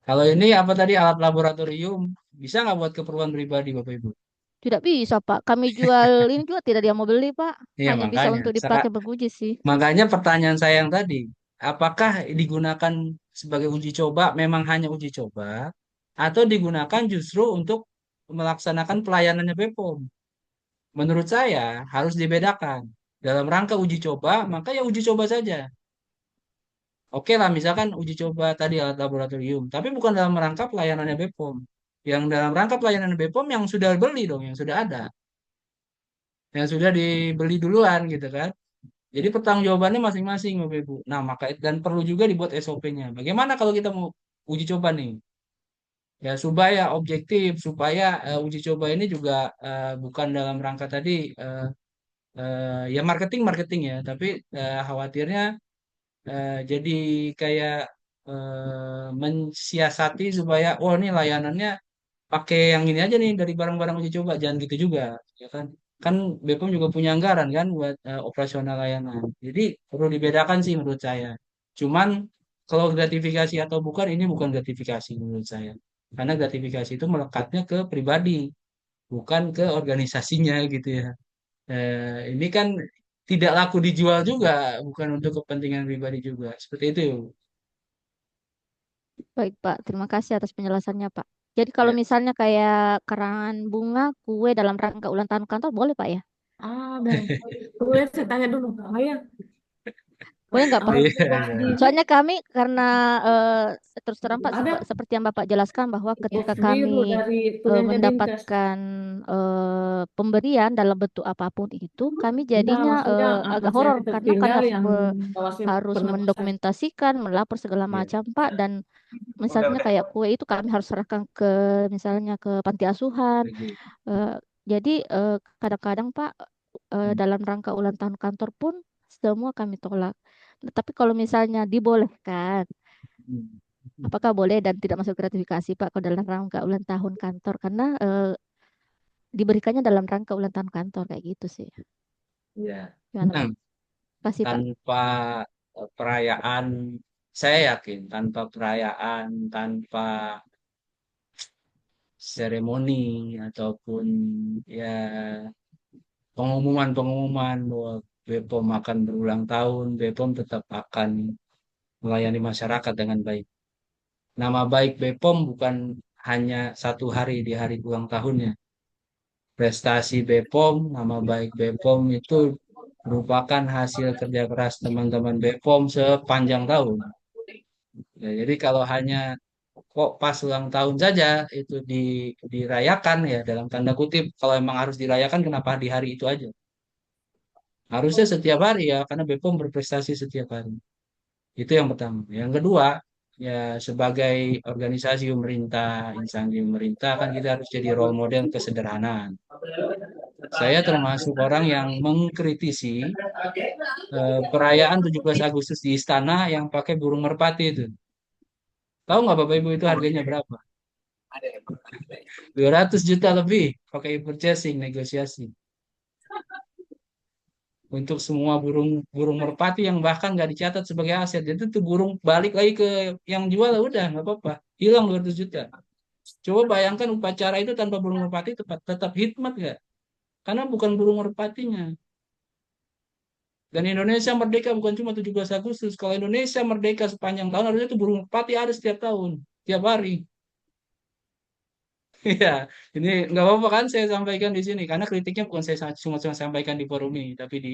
kalau ini apa tadi alat laboratorium, bisa nggak buat keperluan pribadi Bapak Ibu?
Tidak bisa, Pak. Kami jual ini juga tidak ada yang mau beli, Pak.
Iya
Hanya bisa
makanya.
untuk dipakai menguji sih.
Makanya pertanyaan saya yang tadi, apakah digunakan sebagai uji coba, memang hanya uji coba, atau digunakan justru untuk melaksanakan pelayanannya Bepom? Menurut saya harus dibedakan. Dalam rangka uji coba, maka ya uji coba saja. Oke lah, misalkan uji coba tadi alat laboratorium, tapi bukan dalam rangka pelayanannya BPOM. Yang dalam rangka pelayanan BPOM yang sudah beli dong, yang sudah ada, yang sudah dibeli duluan gitu kan. Jadi pertanggungjawabannya masing-masing, Bapak Ibu. Nah, maka dan perlu juga dibuat SOP-nya. Bagaimana kalau kita mau uji coba nih? Ya, supaya objektif, supaya uji coba ini juga bukan dalam rangka tadi ya marketing ya, tapi khawatirnya jadi kayak mensiasati supaya oh ini layanannya pakai yang ini aja nih dari barang-barang uji coba, jangan gitu juga, ya kan? Kan BPOM juga punya anggaran kan buat operasional layanan. Jadi perlu dibedakan sih menurut saya. Cuman kalau gratifikasi atau bukan, ini bukan gratifikasi menurut saya. Karena gratifikasi itu melekatnya ke pribadi, bukan ke organisasinya gitu ya. Ini kan tidak laku dijual juga, bukan untuk kepentingan pribadi juga. Seperti itu.
Baik, Pak. Terima kasih atas penjelasannya, Pak. Jadi kalau
Ya.
misalnya kayak karangan bunga, kue dalam rangka ulang tahun kantor, boleh, Pak ya?
Dan boleh saya tanya dulu. Oh ya,
Boleh nggak, Pak?
kalau
Iya,
pribadi
iya.
itu
Soalnya kami karena terus terang Pak,
ada
seperti yang Bapak jelaskan bahwa ketika
es biru
kami
dari penyanyi Dinkes.
mendapatkan pemberian dalam bentuk apapun itu, kami
Enggak,
jadinya
maksudnya
agak
saya
horor karena kan
tertinggal
harus
yang bawasnya
harus
pernapasan.
mendokumentasikan, melapor segala
Iya.
macam Pak, dan misalnya kayak kue itu kami harus serahkan ke misalnya ke panti asuhan.
Begitu.
Eh, jadi kadang-kadang Pak dalam rangka ulang tahun kantor pun semua kami tolak. Tapi kalau misalnya dibolehkan,
Hmm.
apakah boleh dan tidak masuk gratifikasi Pak kalau dalam rangka ulang tahun kantor? Karena diberikannya dalam rangka ulang tahun kantor kayak gitu sih.
Iya.
Gimana
Nah,
Pak? Kasih Pak.
tanpa perayaan, saya yakin tanpa perayaan, tanpa seremoni ataupun ya pengumuman-pengumuman bahwa BPOM akan berulang tahun, BPOM tetap akan melayani masyarakat dengan baik. Nama baik BPOM bukan hanya satu hari di hari ulang tahunnya. Prestasi BPOM, nama baik BPOM itu merupakan hasil kerja keras teman-teman BPOM sepanjang tahun. Ya, jadi kalau hanya kok pas ulang tahun saja itu dirayakan ya dalam tanda kutip, kalau emang harus dirayakan kenapa di hari itu aja? Harusnya setiap hari ya, karena BPOM berprestasi setiap hari. Itu yang pertama. Yang kedua, ya sebagai organisasi pemerintah, instansi pemerintah kan kita harus jadi role model kesederhanaan. Saya termasuk orang yang mengkritisi perayaan 17 Agustus di istana yang pakai burung merpati itu. Tahu nggak Bapak Ibu itu harganya berapa? 200 juta lebih pakai purchasing negosiasi. Untuk semua burung burung merpati yang bahkan nggak dicatat sebagai aset. Jadi tuh burung balik lagi ke yang jual udah nggak apa-apa. Hilang 200 juta. Coba bayangkan upacara itu tanpa burung merpati tetap hikmat nggak? Karena bukan burung merpatinya. Dan Indonesia merdeka bukan cuma 17 Agustus. Kalau Indonesia merdeka sepanjang tahun harusnya itu burung merpati ada setiap tahun, tiap hari. Iya, ini nggak apa-apa kan saya sampaikan di sini karena kritiknya bukan saya cuma sampaikan di forum ini, tapi di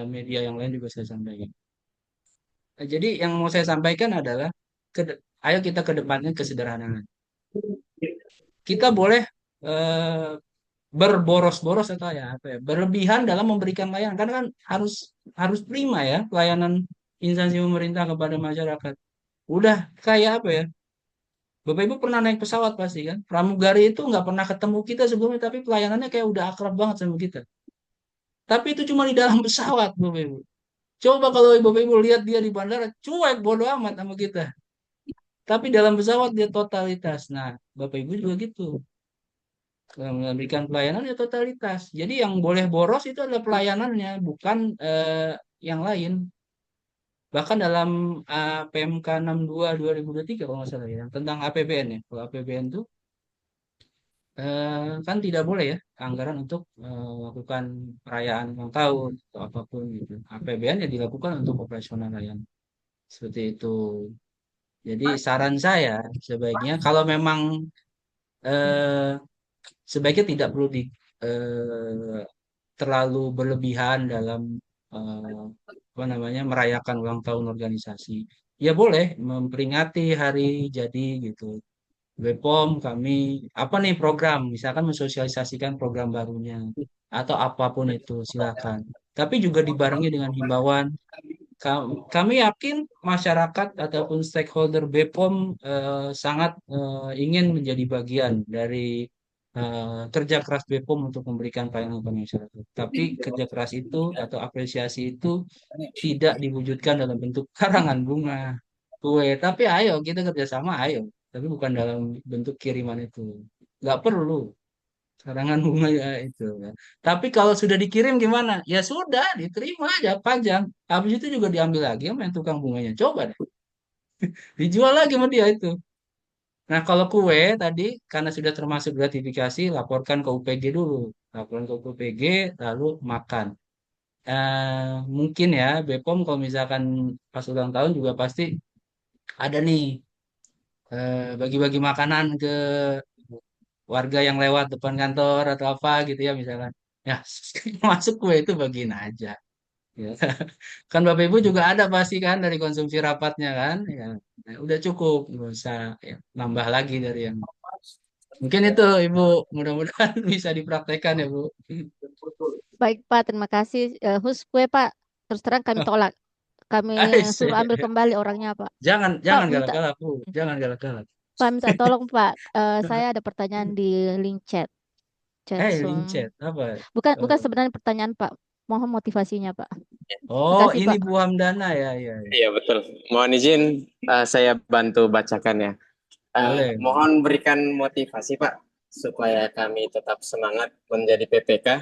media yang lain juga saya sampaikan. Jadi yang mau saya sampaikan adalah ayo kita kedepankan kesederhanaan. Kita boleh eh, berboros-boros atau ya apa ya berlebihan dalam memberikan layanan karena kan harus harus prima ya pelayanan instansi pemerintah kepada masyarakat. Udah kayak apa ya? Bapak Ibu pernah naik pesawat pasti kan? Pramugari itu nggak pernah ketemu kita sebelumnya, tapi pelayanannya kayak udah akrab banget sama kita. Tapi itu cuma di dalam pesawat, Bapak Ibu. Coba kalau Bapak Ibu lihat dia di bandara, cuek bodo amat sama kita. Tapi dalam pesawat dia totalitas. Nah, Bapak Ibu juga gitu. Kalau memberikan pelayanan ya totalitas. Jadi yang boleh boros itu adalah pelayanannya, bukan yang lain. Bahkan dalam PMK 62 2023 kalau nggak salah ya, tentang APBN ya. Kalau APBN itu kan tidak boleh ya anggaran untuk melakukan perayaan ulang tahun atau apapun gitu. APBN ya dilakukan untuk operasional layanan. Seperti itu. Jadi saran saya sebaiknya kalau memang eh, sebaiknya tidak perlu eh, terlalu berlebihan dalam eh, apa namanya merayakan ulang tahun organisasi. Ya boleh memperingati hari jadi gitu. BPOM kami apa nih program, misalkan mensosialisasikan program barunya atau apapun itu silakan. Tapi juga dibarengi dengan himbauan. Kami yakin masyarakat ataupun stakeholder BPOM sangat ingin menjadi bagian dari kerja keras BPOM untuk memberikan pelayanan kepada masyarakat. Tapi kerja keras itu atau apresiasi itu tidak diwujudkan dalam bentuk karangan bunga, kue. Tapi ayo kita kerjasama, ayo. Tapi bukan dalam bentuk kiriman itu. Nggak perlu karangan bunga ya itu. Ya. Tapi kalau sudah dikirim gimana? Ya sudah, diterima aja, pajang. Habis itu juga diambil lagi sama yang tukang bunganya. Coba deh, dijual lagi sama dia itu. Nah, kalau kue tadi karena sudah termasuk gratifikasi, laporkan ke UPG dulu. Laporan ke UPG, lalu makan. Mungkin ya, BPOM kalau misalkan pas ulang tahun juga pasti ada nih bagi-bagi makanan ke warga yang lewat depan kantor atau apa gitu ya misalkan. Ya, masuk kue itu bagiin aja. Ya. Kan Bapak Ibu juga ada pasti kan dari konsumsi rapatnya kan. Ya, nah, udah cukup, nggak usah ya, nambah lagi dari yang. Mungkin itu Ibu, mudah-mudahan bisa dipraktekkan ya Bu.
Baik Pak, terima kasih. Hus kue Pak, terus terang kami tolak. Kami
Ais,
suruh ambil kembali orangnya Pak.
jangan
Pak
jangan
minta
galak-galak Bu, jangan galak-galak.
Pak minta tolong Pak. Saya ada pertanyaan di link chat. Chat Zoom.
Lincet apa?
Bukan bukan
Eh,
sebenarnya pertanyaan Pak. Mohon motivasinya Pak.
Oh,
Makasih
ini
Pak.
Bu Hamdana ya, ya, ya.
Iya betul. Mohon izin saya bantu bacakan ya.
Boleh.
Mohon berikan motivasi Pak supaya kami tetap semangat menjadi PPK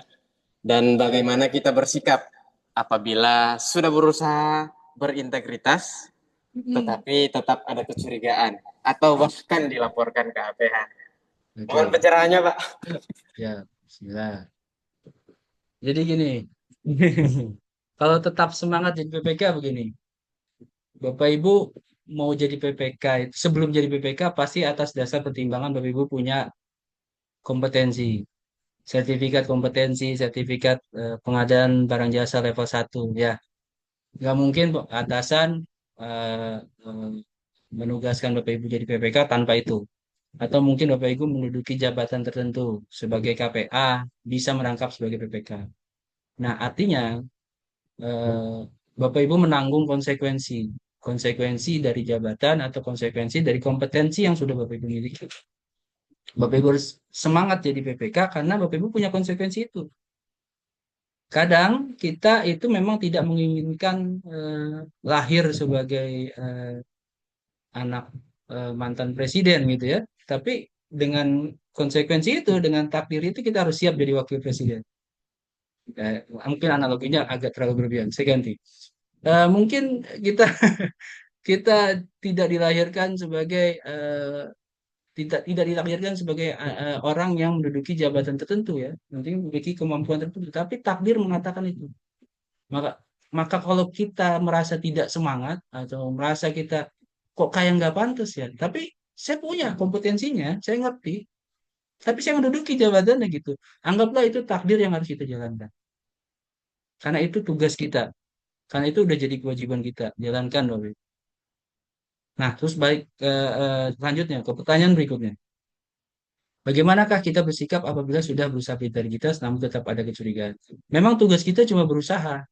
dan bagaimana kita bersikap apabila sudah berusaha berintegritas tetapi tetap ada kecurigaan atau bahkan dilaporkan ke APH. Mohon
Oke.
pencerahannya Pak.
Ya, bismillah. Jadi gini, kalau tetap semangat jadi PPK begini, Bapak Ibu mau jadi PPK, sebelum jadi PPK pasti atas dasar pertimbangan Bapak Ibu punya kompetensi, sertifikat kompetensi, sertifikat pengadaan barang jasa level 1, ya. Nggak mungkin atasan eh, eh, menugaskan Bapak Ibu jadi PPK tanpa itu. Atau mungkin Bapak Ibu menduduki jabatan tertentu sebagai KPA, bisa merangkap sebagai PPK. Nah, artinya eh, Bapak Ibu menanggung konsekuensi, konsekuensi dari jabatan atau konsekuensi dari kompetensi yang sudah Bapak Ibu miliki. Bapak Ibu harus semangat jadi PPK karena Bapak Ibu punya konsekuensi itu. Kadang kita itu memang tidak menginginkan lahir sebagai anak mantan presiden gitu ya. Tapi dengan konsekuensi itu, dengan takdir itu kita harus siap jadi wakil presiden. Mungkin analoginya agak terlalu berlebihan. Saya ganti. Mungkin kita kita tidak dilahirkan sebagai tidak dilahirkan sebagai orang yang menduduki jabatan tertentu ya, nanti memiliki kemampuan tertentu, tapi takdir mengatakan itu. Maka maka kalau kita merasa tidak semangat atau merasa kita kok kayak nggak pantas ya, tapi saya punya kompetensinya, saya ngerti, tapi saya menduduki jabatannya gitu. Anggaplah itu takdir yang harus kita jalankan. Karena itu tugas kita. Karena itu udah jadi kewajiban kita. Jalankan, Bapak. Nah, terus baik selanjutnya ke pertanyaan berikutnya. Bagaimanakah kita bersikap apabila sudah berusaha berintegritas namun tetap ada kecurigaan? Memang tugas kita cuma berusaha.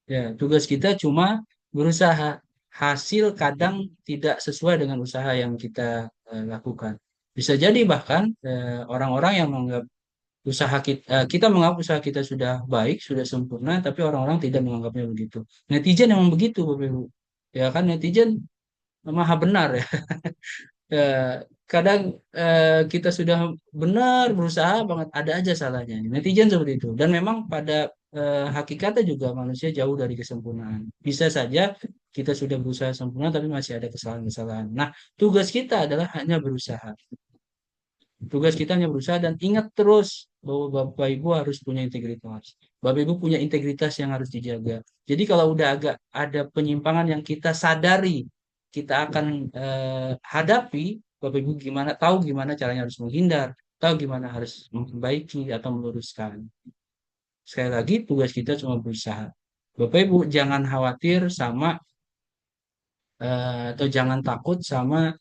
Ya, tugas kita cuma berusaha. Hasil kadang tidak sesuai dengan usaha yang kita lakukan. Bisa jadi bahkan orang-orang yang menganggap usaha kita, kita menganggap usaha kita sudah baik, sudah sempurna, tapi orang-orang tidak menganggapnya begitu. Netizen memang begitu, Bapak Ibu. Ya kan netizen maha benar ya. Kadang kita sudah benar berusaha banget, ada aja salahnya. Netizen seperti itu. Dan memang pada hakikatnya juga manusia jauh dari kesempurnaan. Bisa saja kita sudah berusaha sempurna, tapi masih ada kesalahan-kesalahan. Nah, tugas kita adalah hanya berusaha. Tugas kita hanya berusaha dan ingat terus bahwa Bapak Ibu harus punya integritas. Bapak Ibu punya integritas yang harus dijaga. Jadi kalau udah agak ada penyimpangan yang kita sadari, kita akan hadapi, Bapak Ibu gimana tahu gimana caranya harus menghindar. tahu gimana harus memperbaiki atau meluruskan. Sekali lagi tugas kita cuma berusaha. Bapak Ibu jangan khawatir sama atau jangan takut sama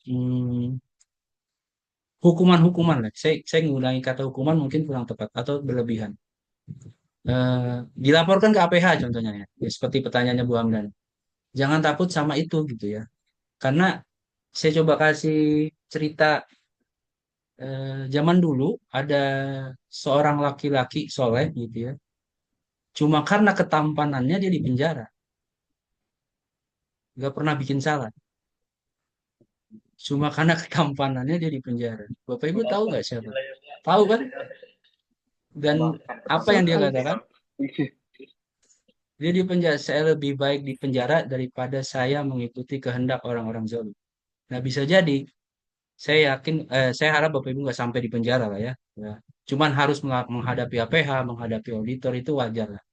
hukuman-hukuman lah. Saya mengulangi kata hukuman mungkin kurang tepat atau berlebihan. Dilaporkan ke APH contohnya ya. Ya, seperti pertanyaannya Bu Hamdan. Jangan takut sama itu gitu ya. Karena saya coba kasih cerita zaman dulu ada seorang laki-laki soleh gitu ya. Cuma karena ketampanannya dia dipenjara. Nggak pernah bikin salah. Cuma karena ketampanannya dia dipenjara. Bapak Ibu tahu nggak siapa? Tahu kan? Dan apa yang dia
Tahu.
katakan? Dia dipenjara. Saya lebih baik di penjara daripada saya mengikuti kehendak orang-orang zalim. Nah bisa jadi saya yakin, saya harap Bapak Ibu nggak sampai di penjara lah ya. Ya. Cuman harus menghadapi APH, menghadapi auditor itu wajar lah.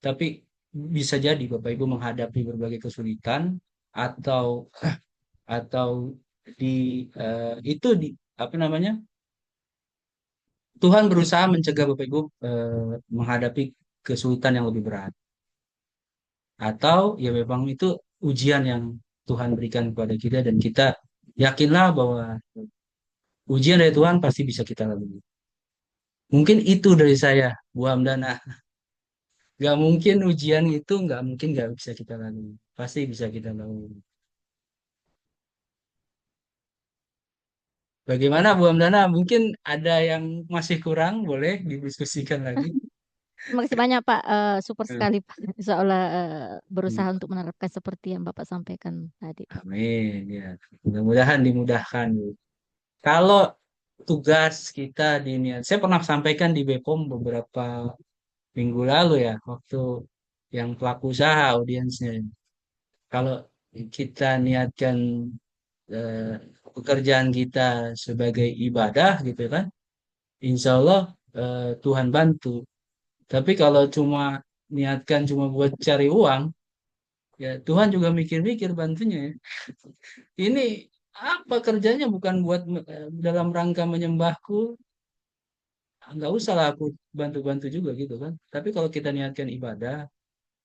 Tapi bisa jadi Bapak Ibu menghadapi berbagai kesulitan atau atau di itu di apa namanya? Tuhan berusaha mencegah Bapak Ibu menghadapi kesulitan yang lebih berat. Atau ya memang itu ujian yang Tuhan berikan kepada kita dan kita yakinlah bahwa ujian dari Tuhan pasti bisa kita lalui. Mungkin itu dari saya, Bu Hamdana. Gak mungkin ujian itu nggak mungkin nggak bisa kita lalui. Pasti bisa kita lalui. Bagaimana Bu Hamdana? Mungkin ada yang masih kurang, boleh didiskusikan lagi.
Terima kasih banyak Pak, super
Hmm.
sekali Pak. Insya Allah berusaha
Hmm.
untuk menerapkan seperti yang Bapak sampaikan tadi.
Amin ya. Mudah-mudahan dimudahkan Bu. Kalau tugas kita di niat, saya pernah sampaikan di BPOM beberapa minggu lalu ya, waktu yang pelaku usaha audiensnya. Kalau kita niatkan eh, pekerjaan kita sebagai ibadah gitu kan, insya Allah Tuhan bantu. Tapi kalau cuma niatkan cuma buat cari uang, ya Tuhan juga mikir-mikir bantunya ya. Ini apa kerjanya bukan buat dalam rangka menyembahku, nggak usah lah aku bantu-bantu juga gitu kan. Tapi kalau kita niatkan ibadah,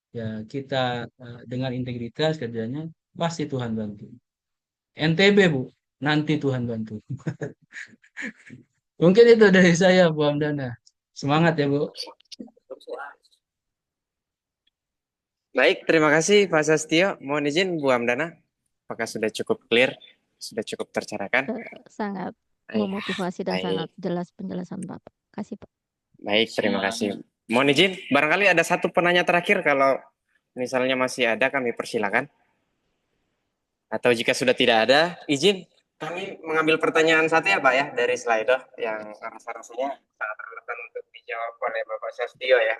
ya kita dengan integritas kerjanya, pasti Tuhan bantu. NTB Bu, nanti Tuhan bantu. Mungkin itu dari saya Bu Hamdana. Semangat ya Bu.
Baik, terima kasih Pak Sastio. Mohon izin Bu Hamdana, apakah sudah cukup clear, sudah cukup tercerahkan?
Sangat
Baik,
memotivasi dan
baik.
sangat jelas penjelasan Bapak. Kasih Pak.
Baik, terima kasih. Mohon izin, barangkali ada satu penanya terakhir, kalau misalnya masih ada kami persilakan. Atau jika sudah tidak ada, izin kami mengambil pertanyaan satu ya Pak ya, dari Slido yang rasa-rasanya sangat relevan untuk dijawab oleh Bapak Sastio ya.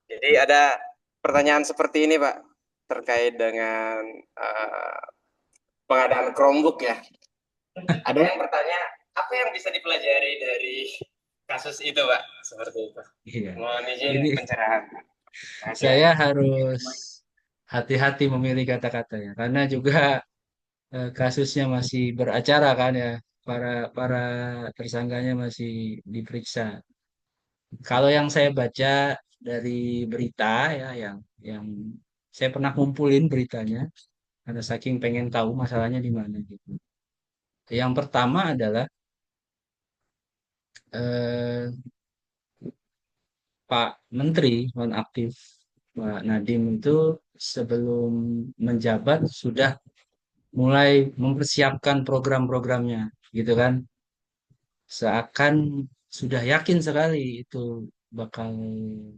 Jadi ada pertanyaan seperti ini Pak, terkait dengan pengadaan Chromebook ya. Ada yang bertanya, apa yang bisa dipelajari dari kasus itu Pak? Seperti itu.
Iya.
Mohon izin
Ini
pencerahan.
saya harus hati-hati memilih kata-katanya karena juga kasusnya masih beracara kan ya, para para tersangkanya masih diperiksa. Kalau yang saya baca dari berita ya, yang saya pernah kumpulin beritanya karena saking pengen tahu masalahnya di mana gitu. Yang pertama adalah eh, Pak Menteri nonaktif Pak Nadiem itu sebelum menjabat sudah mulai mempersiapkan program-programnya gitu kan, seakan sudah yakin sekali itu bakal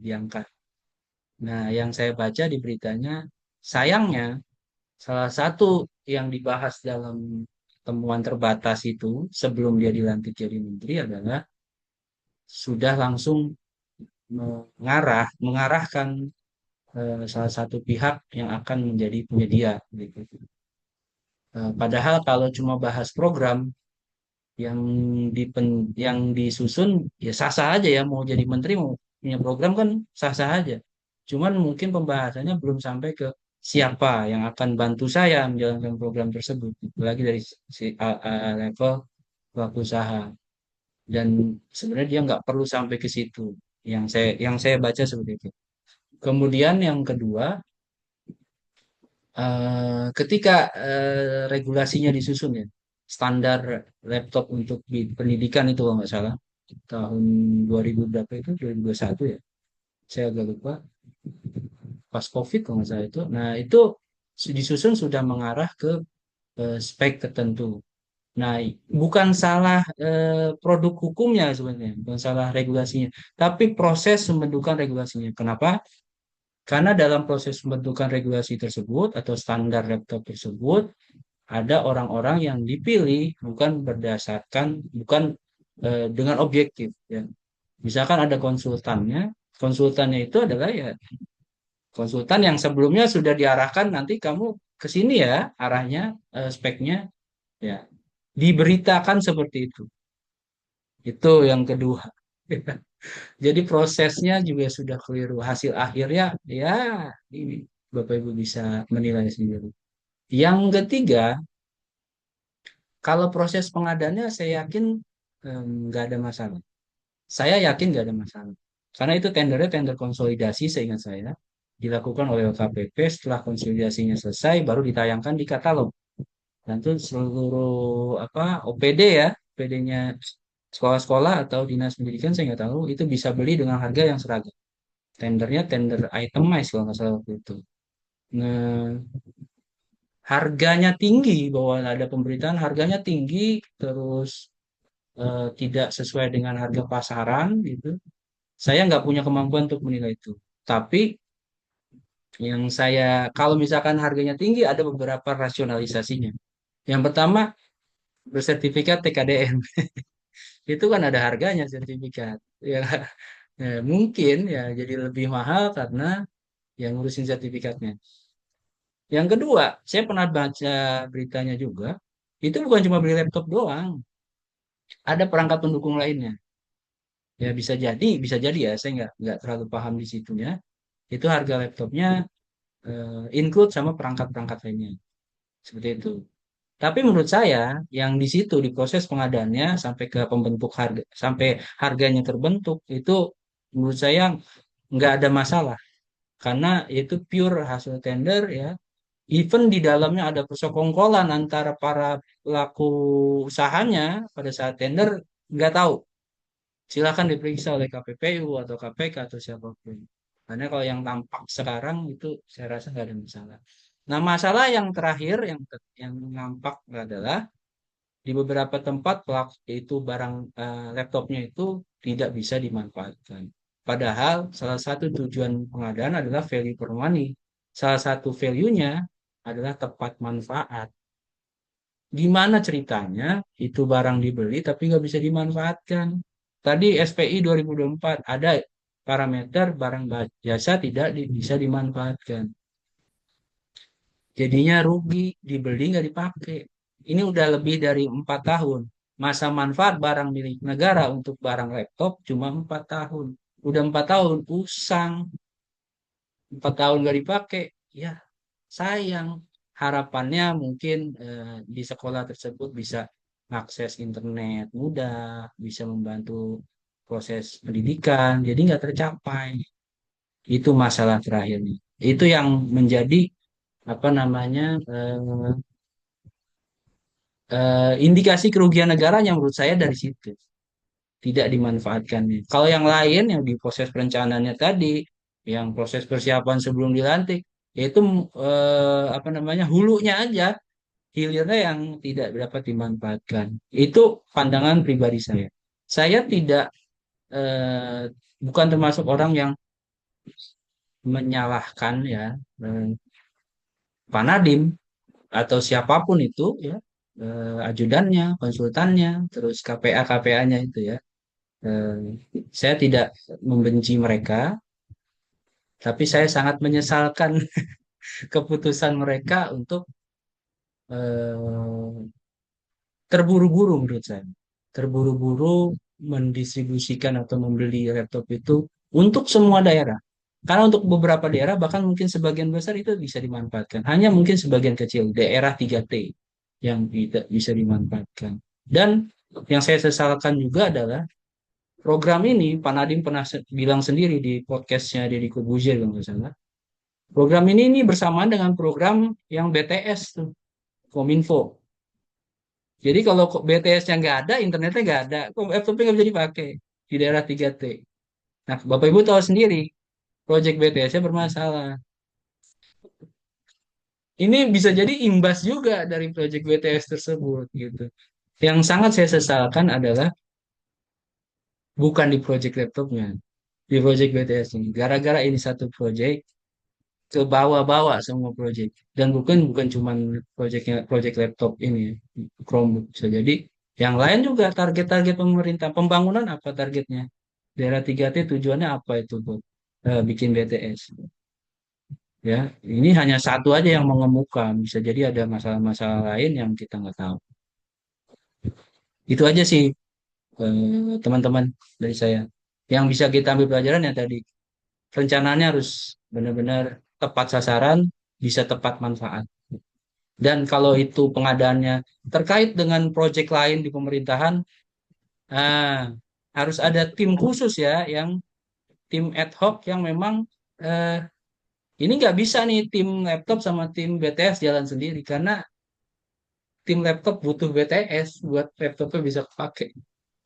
diangkat. Nah, yang saya baca di beritanya, sayangnya salah satu yang dibahas dalam temuan terbatas itu sebelum dia dilantik jadi menteri adalah sudah langsung mengarahkan salah satu pihak yang akan menjadi penyedia gitu. Padahal kalau cuma bahas program yang yang disusun ya sah-sah aja ya, mau jadi menteri mau punya program kan sah-sah aja. Cuman mungkin pembahasannya belum sampai ke siapa yang akan bantu saya menjalankan program tersebut, lagi dari level pelaku usaha. dan sebenarnya dia nggak perlu sampai ke situ. Yang saya baca seperti itu. Kemudian yang kedua, ketika regulasinya disusun ya, standar laptop untuk pendidikan itu kalau nggak salah tahun 2000 berapa itu 2021 ya, saya agak lupa, pas COVID kalau nggak salah itu. Nah itu disusun sudah mengarah ke spek tertentu. Nah, bukan salah produk hukumnya sebenarnya, bukan salah regulasinya, tapi proses pembentukan regulasinya. Kenapa? Karena dalam proses pembentukan regulasi tersebut atau standar laptop tersebut, ada orang-orang yang dipilih bukan dengan objektif ya. Misalkan ada konsultannya itu adalah ya konsultan yang sebelumnya sudah diarahkan nanti kamu ke sini ya arahnya speknya ya diberitakan seperti itu. Itu yang kedua. Jadi prosesnya juga sudah keliru. Hasil akhirnya ya ini Bapak Ibu bisa menilai sendiri. Yang ketiga, kalau proses pengadaannya saya yakin nggak ada masalah. Saya yakin nggak ada masalah. Karena itu tendernya tender konsolidasi seingat saya dilakukan oleh LKPP, setelah konsolidasinya selesai baru ditayangkan di katalog. Dan itu seluruh apa OPD ya, OPD-nya sekolah-sekolah atau dinas pendidikan saya nggak tahu itu bisa beli dengan harga yang seragam. Tendernya tender itemized kalau nggak salah waktu itu. Nah, harganya tinggi bahwa ada pemberitaan harganya tinggi terus tidak sesuai dengan harga pasaran gitu. Saya nggak punya kemampuan untuk menilai itu. Tapi yang saya kalau misalkan harganya tinggi ada beberapa rasionalisasinya. Yang pertama bersertifikat TKDN. Itu kan ada harganya sertifikat. Ya, mungkin ya jadi lebih mahal karena yang ngurusin sertifikatnya. Yang kedua, saya pernah baca beritanya juga, itu bukan cuma beli laptop doang, ada perangkat pendukung lainnya. Ya bisa jadi ya, saya nggak terlalu paham di situnya. Itu harga laptopnya include sama perangkat-perangkat lainnya, seperti itu. Tapi menurut saya, yang di situ di proses pengadaannya sampai ke pembentuk harga, sampai harganya terbentuk, itu menurut saya nggak ada masalah. Karena itu pure hasil tender ya. Even di dalamnya ada persekongkolan antara para pelaku usahanya pada saat tender, nggak tahu. Silakan diperiksa oleh KPPU atau KPK atau siapapun. Karena kalau yang tampak sekarang itu saya rasa nggak ada masalah. Nah, masalah yang terakhir yang nampak adalah di beberapa tempat pelaku itu barang laptopnya itu tidak bisa dimanfaatkan. Padahal salah satu tujuan pengadaan adalah value for money. Salah satu value-nya adalah tepat manfaat. Gimana ceritanya itu barang dibeli tapi nggak bisa dimanfaatkan? Tadi SPI 2024 ada parameter barang jasa tidak bisa dimanfaatkan. Jadinya rugi, dibeli nggak dipakai. Ini udah lebih dari 4 tahun. Masa manfaat barang milik negara untuk barang laptop cuma 4 tahun. Udah 4 tahun, usang. 4 tahun nggak dipakai, ya sayang. Harapannya mungkin di sekolah tersebut bisa akses internet mudah, bisa membantu proses pendidikan, jadi nggak tercapai. Itu masalah terakhirnya. Itu yang menjadi apa namanya indikasi kerugian negaranya menurut saya dari situ tidak dimanfaatkannya. Kalau yang lain yang di proses perencanaannya tadi, yang proses persiapan sebelum dilantik, yaitu apa namanya hulunya aja, hilirnya yang tidak dapat dimanfaatkan. Itu pandangan pribadi saya. Saya tidak bukan termasuk orang yang menyalahkan ya Pak Nadiem atau siapapun itu ya ajudannya, konsultannya, terus KPA KPA-nya itu ya. Eh, saya tidak membenci mereka, tapi saya sangat menyesalkan keputusan mereka untuk eh, terburu-buru menurut saya. Terburu-buru mendistribusikan atau membeli laptop itu untuk semua daerah. Karena untuk beberapa daerah, bahkan mungkin sebagian besar itu bisa dimanfaatkan. Hanya mungkin sebagian kecil, daerah 3T yang tidak bisa dimanfaatkan. Dan Yang saya sesalkan juga adalah program ini, Pak Nadiem pernah bilang sendiri di podcastnya Deddy Corbuzier kalau nggak salah. Program ini bersamaan dengan program yang BTS tuh, Kominfo. Jadi kalau BTS-nya nggak ada, internetnya nggak ada, laptopnya nggak bisa dipakai di daerah 3T. Nah, Bapak Ibu tahu sendiri, proyek BTS-nya bermasalah. Ini bisa jadi imbas juga dari proyek BTS tersebut gitu. Yang sangat saya sesalkan adalah bukan di proyek laptopnya, di proyek BTS ini. Gara-gara ini satu proyek ke bawah-bawah semua proyek, dan bukan cuman proyek laptop ini, Chromebook bisa jadi yang lain juga. Target-target pemerintah pembangunan apa targetnya, daerah 3T tujuannya apa itu buat bikin BTS ya. Ini hanya satu aja yang mengemuka, bisa jadi ada masalah-masalah lain yang kita nggak tahu. Itu aja sih teman-teman dari saya yang bisa kita ambil pelajaran ya tadi, rencananya harus benar-benar tepat sasaran, bisa tepat manfaat. Dan kalau itu pengadaannya terkait dengan proyek lain di pemerintahan, ah, harus ada tim khusus ya, yang tim ad hoc yang memang eh, ini nggak bisa nih tim laptop sama tim BTS jalan sendiri, karena tim laptop butuh BTS buat laptopnya bisa kepake.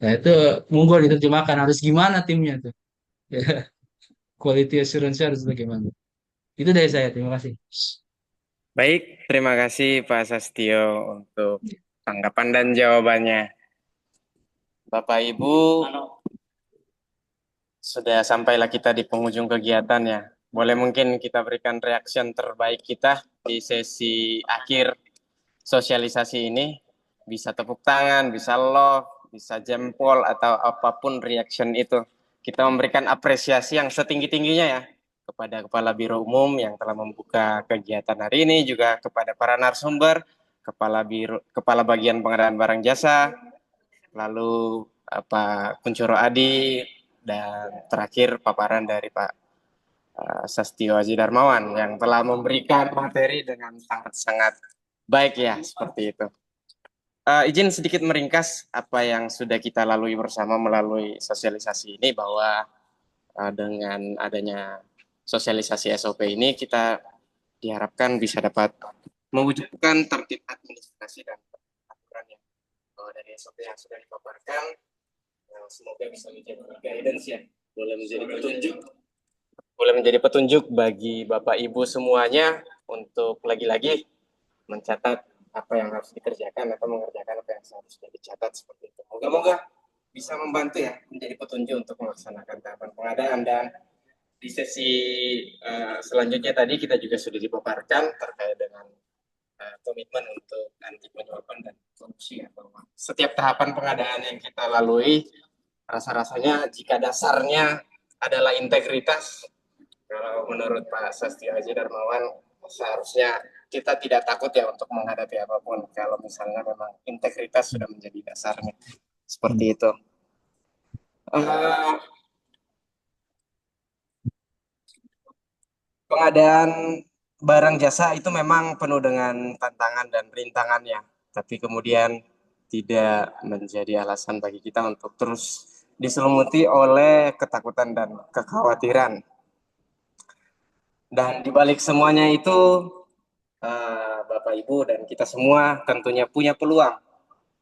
Nah itu monggo diterjemahkan harus gimana timnya tuh. Quality assurance harus bagaimana. Itu dari saya, terima kasih.
Baik, terima kasih Pak Sastio untuk tanggapan dan jawabannya. Bapak Ibu, sudah sampailah kita di penghujung kegiatan ya. Boleh mungkin kita berikan reaction terbaik kita di sesi akhir sosialisasi ini. Bisa tepuk tangan, bisa love, bisa jempol, atau apapun reaction itu. Kita memberikan apresiasi yang setinggi-tingginya ya kepada Kepala Biro Umum yang telah membuka kegiatan hari ini, juga kepada para narasumber, Kepala Bagian Pengadaan Barang Jasa, lalu Pak Kuncoro Adi, dan terakhir paparan dari Pak Sastio Aji Darmawan yang telah memberikan materi dengan sangat-sangat baik ya, seperti itu. Izin sedikit meringkas apa yang sudah kita lalui bersama melalui sosialisasi ini, bahwa dengan adanya sosialisasi SOP ini kita diharapkan bisa dapat mewujudkan tertib administrasi dan aturan yang dari SOP yang sudah dipaparkan, semoga bisa menjadi guidance ya, boleh menjadi petunjuk bagi Bapak Ibu semuanya untuk lagi-lagi mencatat apa yang harus dikerjakan atau mengerjakan apa yang seharusnya dicatat, seperti itu. Moga-moga bisa membantu ya, menjadi petunjuk untuk melaksanakan tahapan pengadaan. Dan di sesi selanjutnya tadi kita juga sudah dipaparkan terkait dengan komitmen untuk anti penyuapan dan korupsi ya, bahwa setiap tahapan pengadaan yang kita lalui rasa-rasanya jika dasarnya adalah integritas, kalau menurut Pak Sastio Aji Darmawan, seharusnya kita tidak takut ya untuk menghadapi apapun kalau misalnya memang integritas sudah menjadi dasarnya, seperti itu. Pengadaan barang jasa itu memang penuh dengan tantangan dan rintangannya, tapi kemudian tidak menjadi alasan bagi kita untuk terus diselumuti oleh ketakutan dan kekhawatiran. Dan dibalik semuanya itu, Bapak Ibu dan kita semua tentunya punya peluang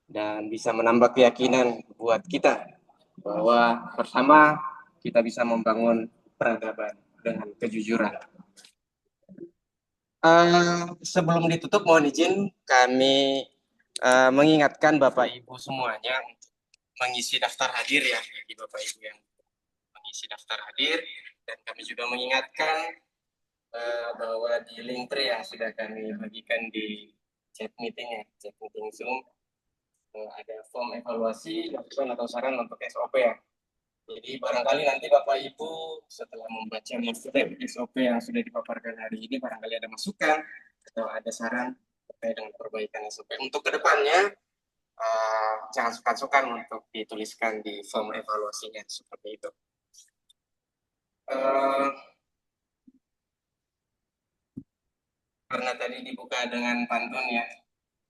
dan bisa menambah keyakinan buat kita bahwa bersama kita bisa membangun peradaban dengan kejujuran. Sebelum ditutup, mohon izin kami mengingatkan Bapak Ibu semuanya untuk mengisi daftar hadir ya, bagi Bapak Ibu yang mengisi daftar hadir. Dan kami juga mengingatkan bahwa di Linktree yang sudah kami bagikan di chat meeting ya, chat meeting Zoom, ada form evaluasi masukan atau saran untuk SOP ya. Jadi barangkali nanti Bapak Ibu setelah membaca materi SOP yang sudah dipaparkan hari ini, barangkali ada masukan atau ada saran terkait dengan perbaikan SOP untuk kedepannya, jangan sukar-sukar untuk dituliskan di form evaluasinya, seperti itu. Karena tadi dibuka dengan pantun ya,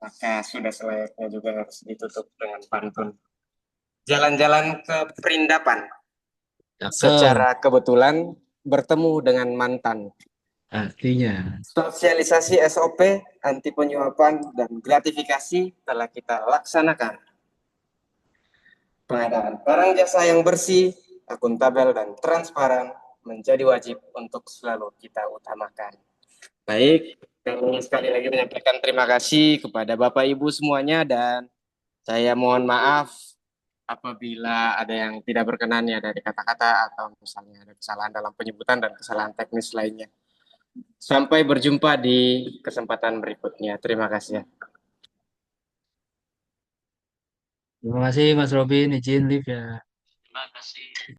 maka sudah selayaknya juga harus ditutup dengan pantun. Jalan-jalan ke Perindapan,
Cakep.
secara kebetulan bertemu dengan mantan.
Artinya,
Sosialisasi SOP, anti penyuapan, dan gratifikasi telah kita laksanakan. Pengadaan barang jasa yang bersih, akuntabel, dan transparan menjadi wajib untuk selalu kita utamakan. Baik, kami sekali lagi menyampaikan terima kasih kepada Bapak Ibu semuanya, dan saya mohon maaf apabila ada yang tidak berkenan ya dari kata-kata atau misalnya ada kesalahan dalam penyebutan dan kesalahan teknis lainnya. Sampai berjumpa di kesempatan berikutnya. Terima kasih ya.
terima kasih Mas Robin, izin live ya.
Terima kasih.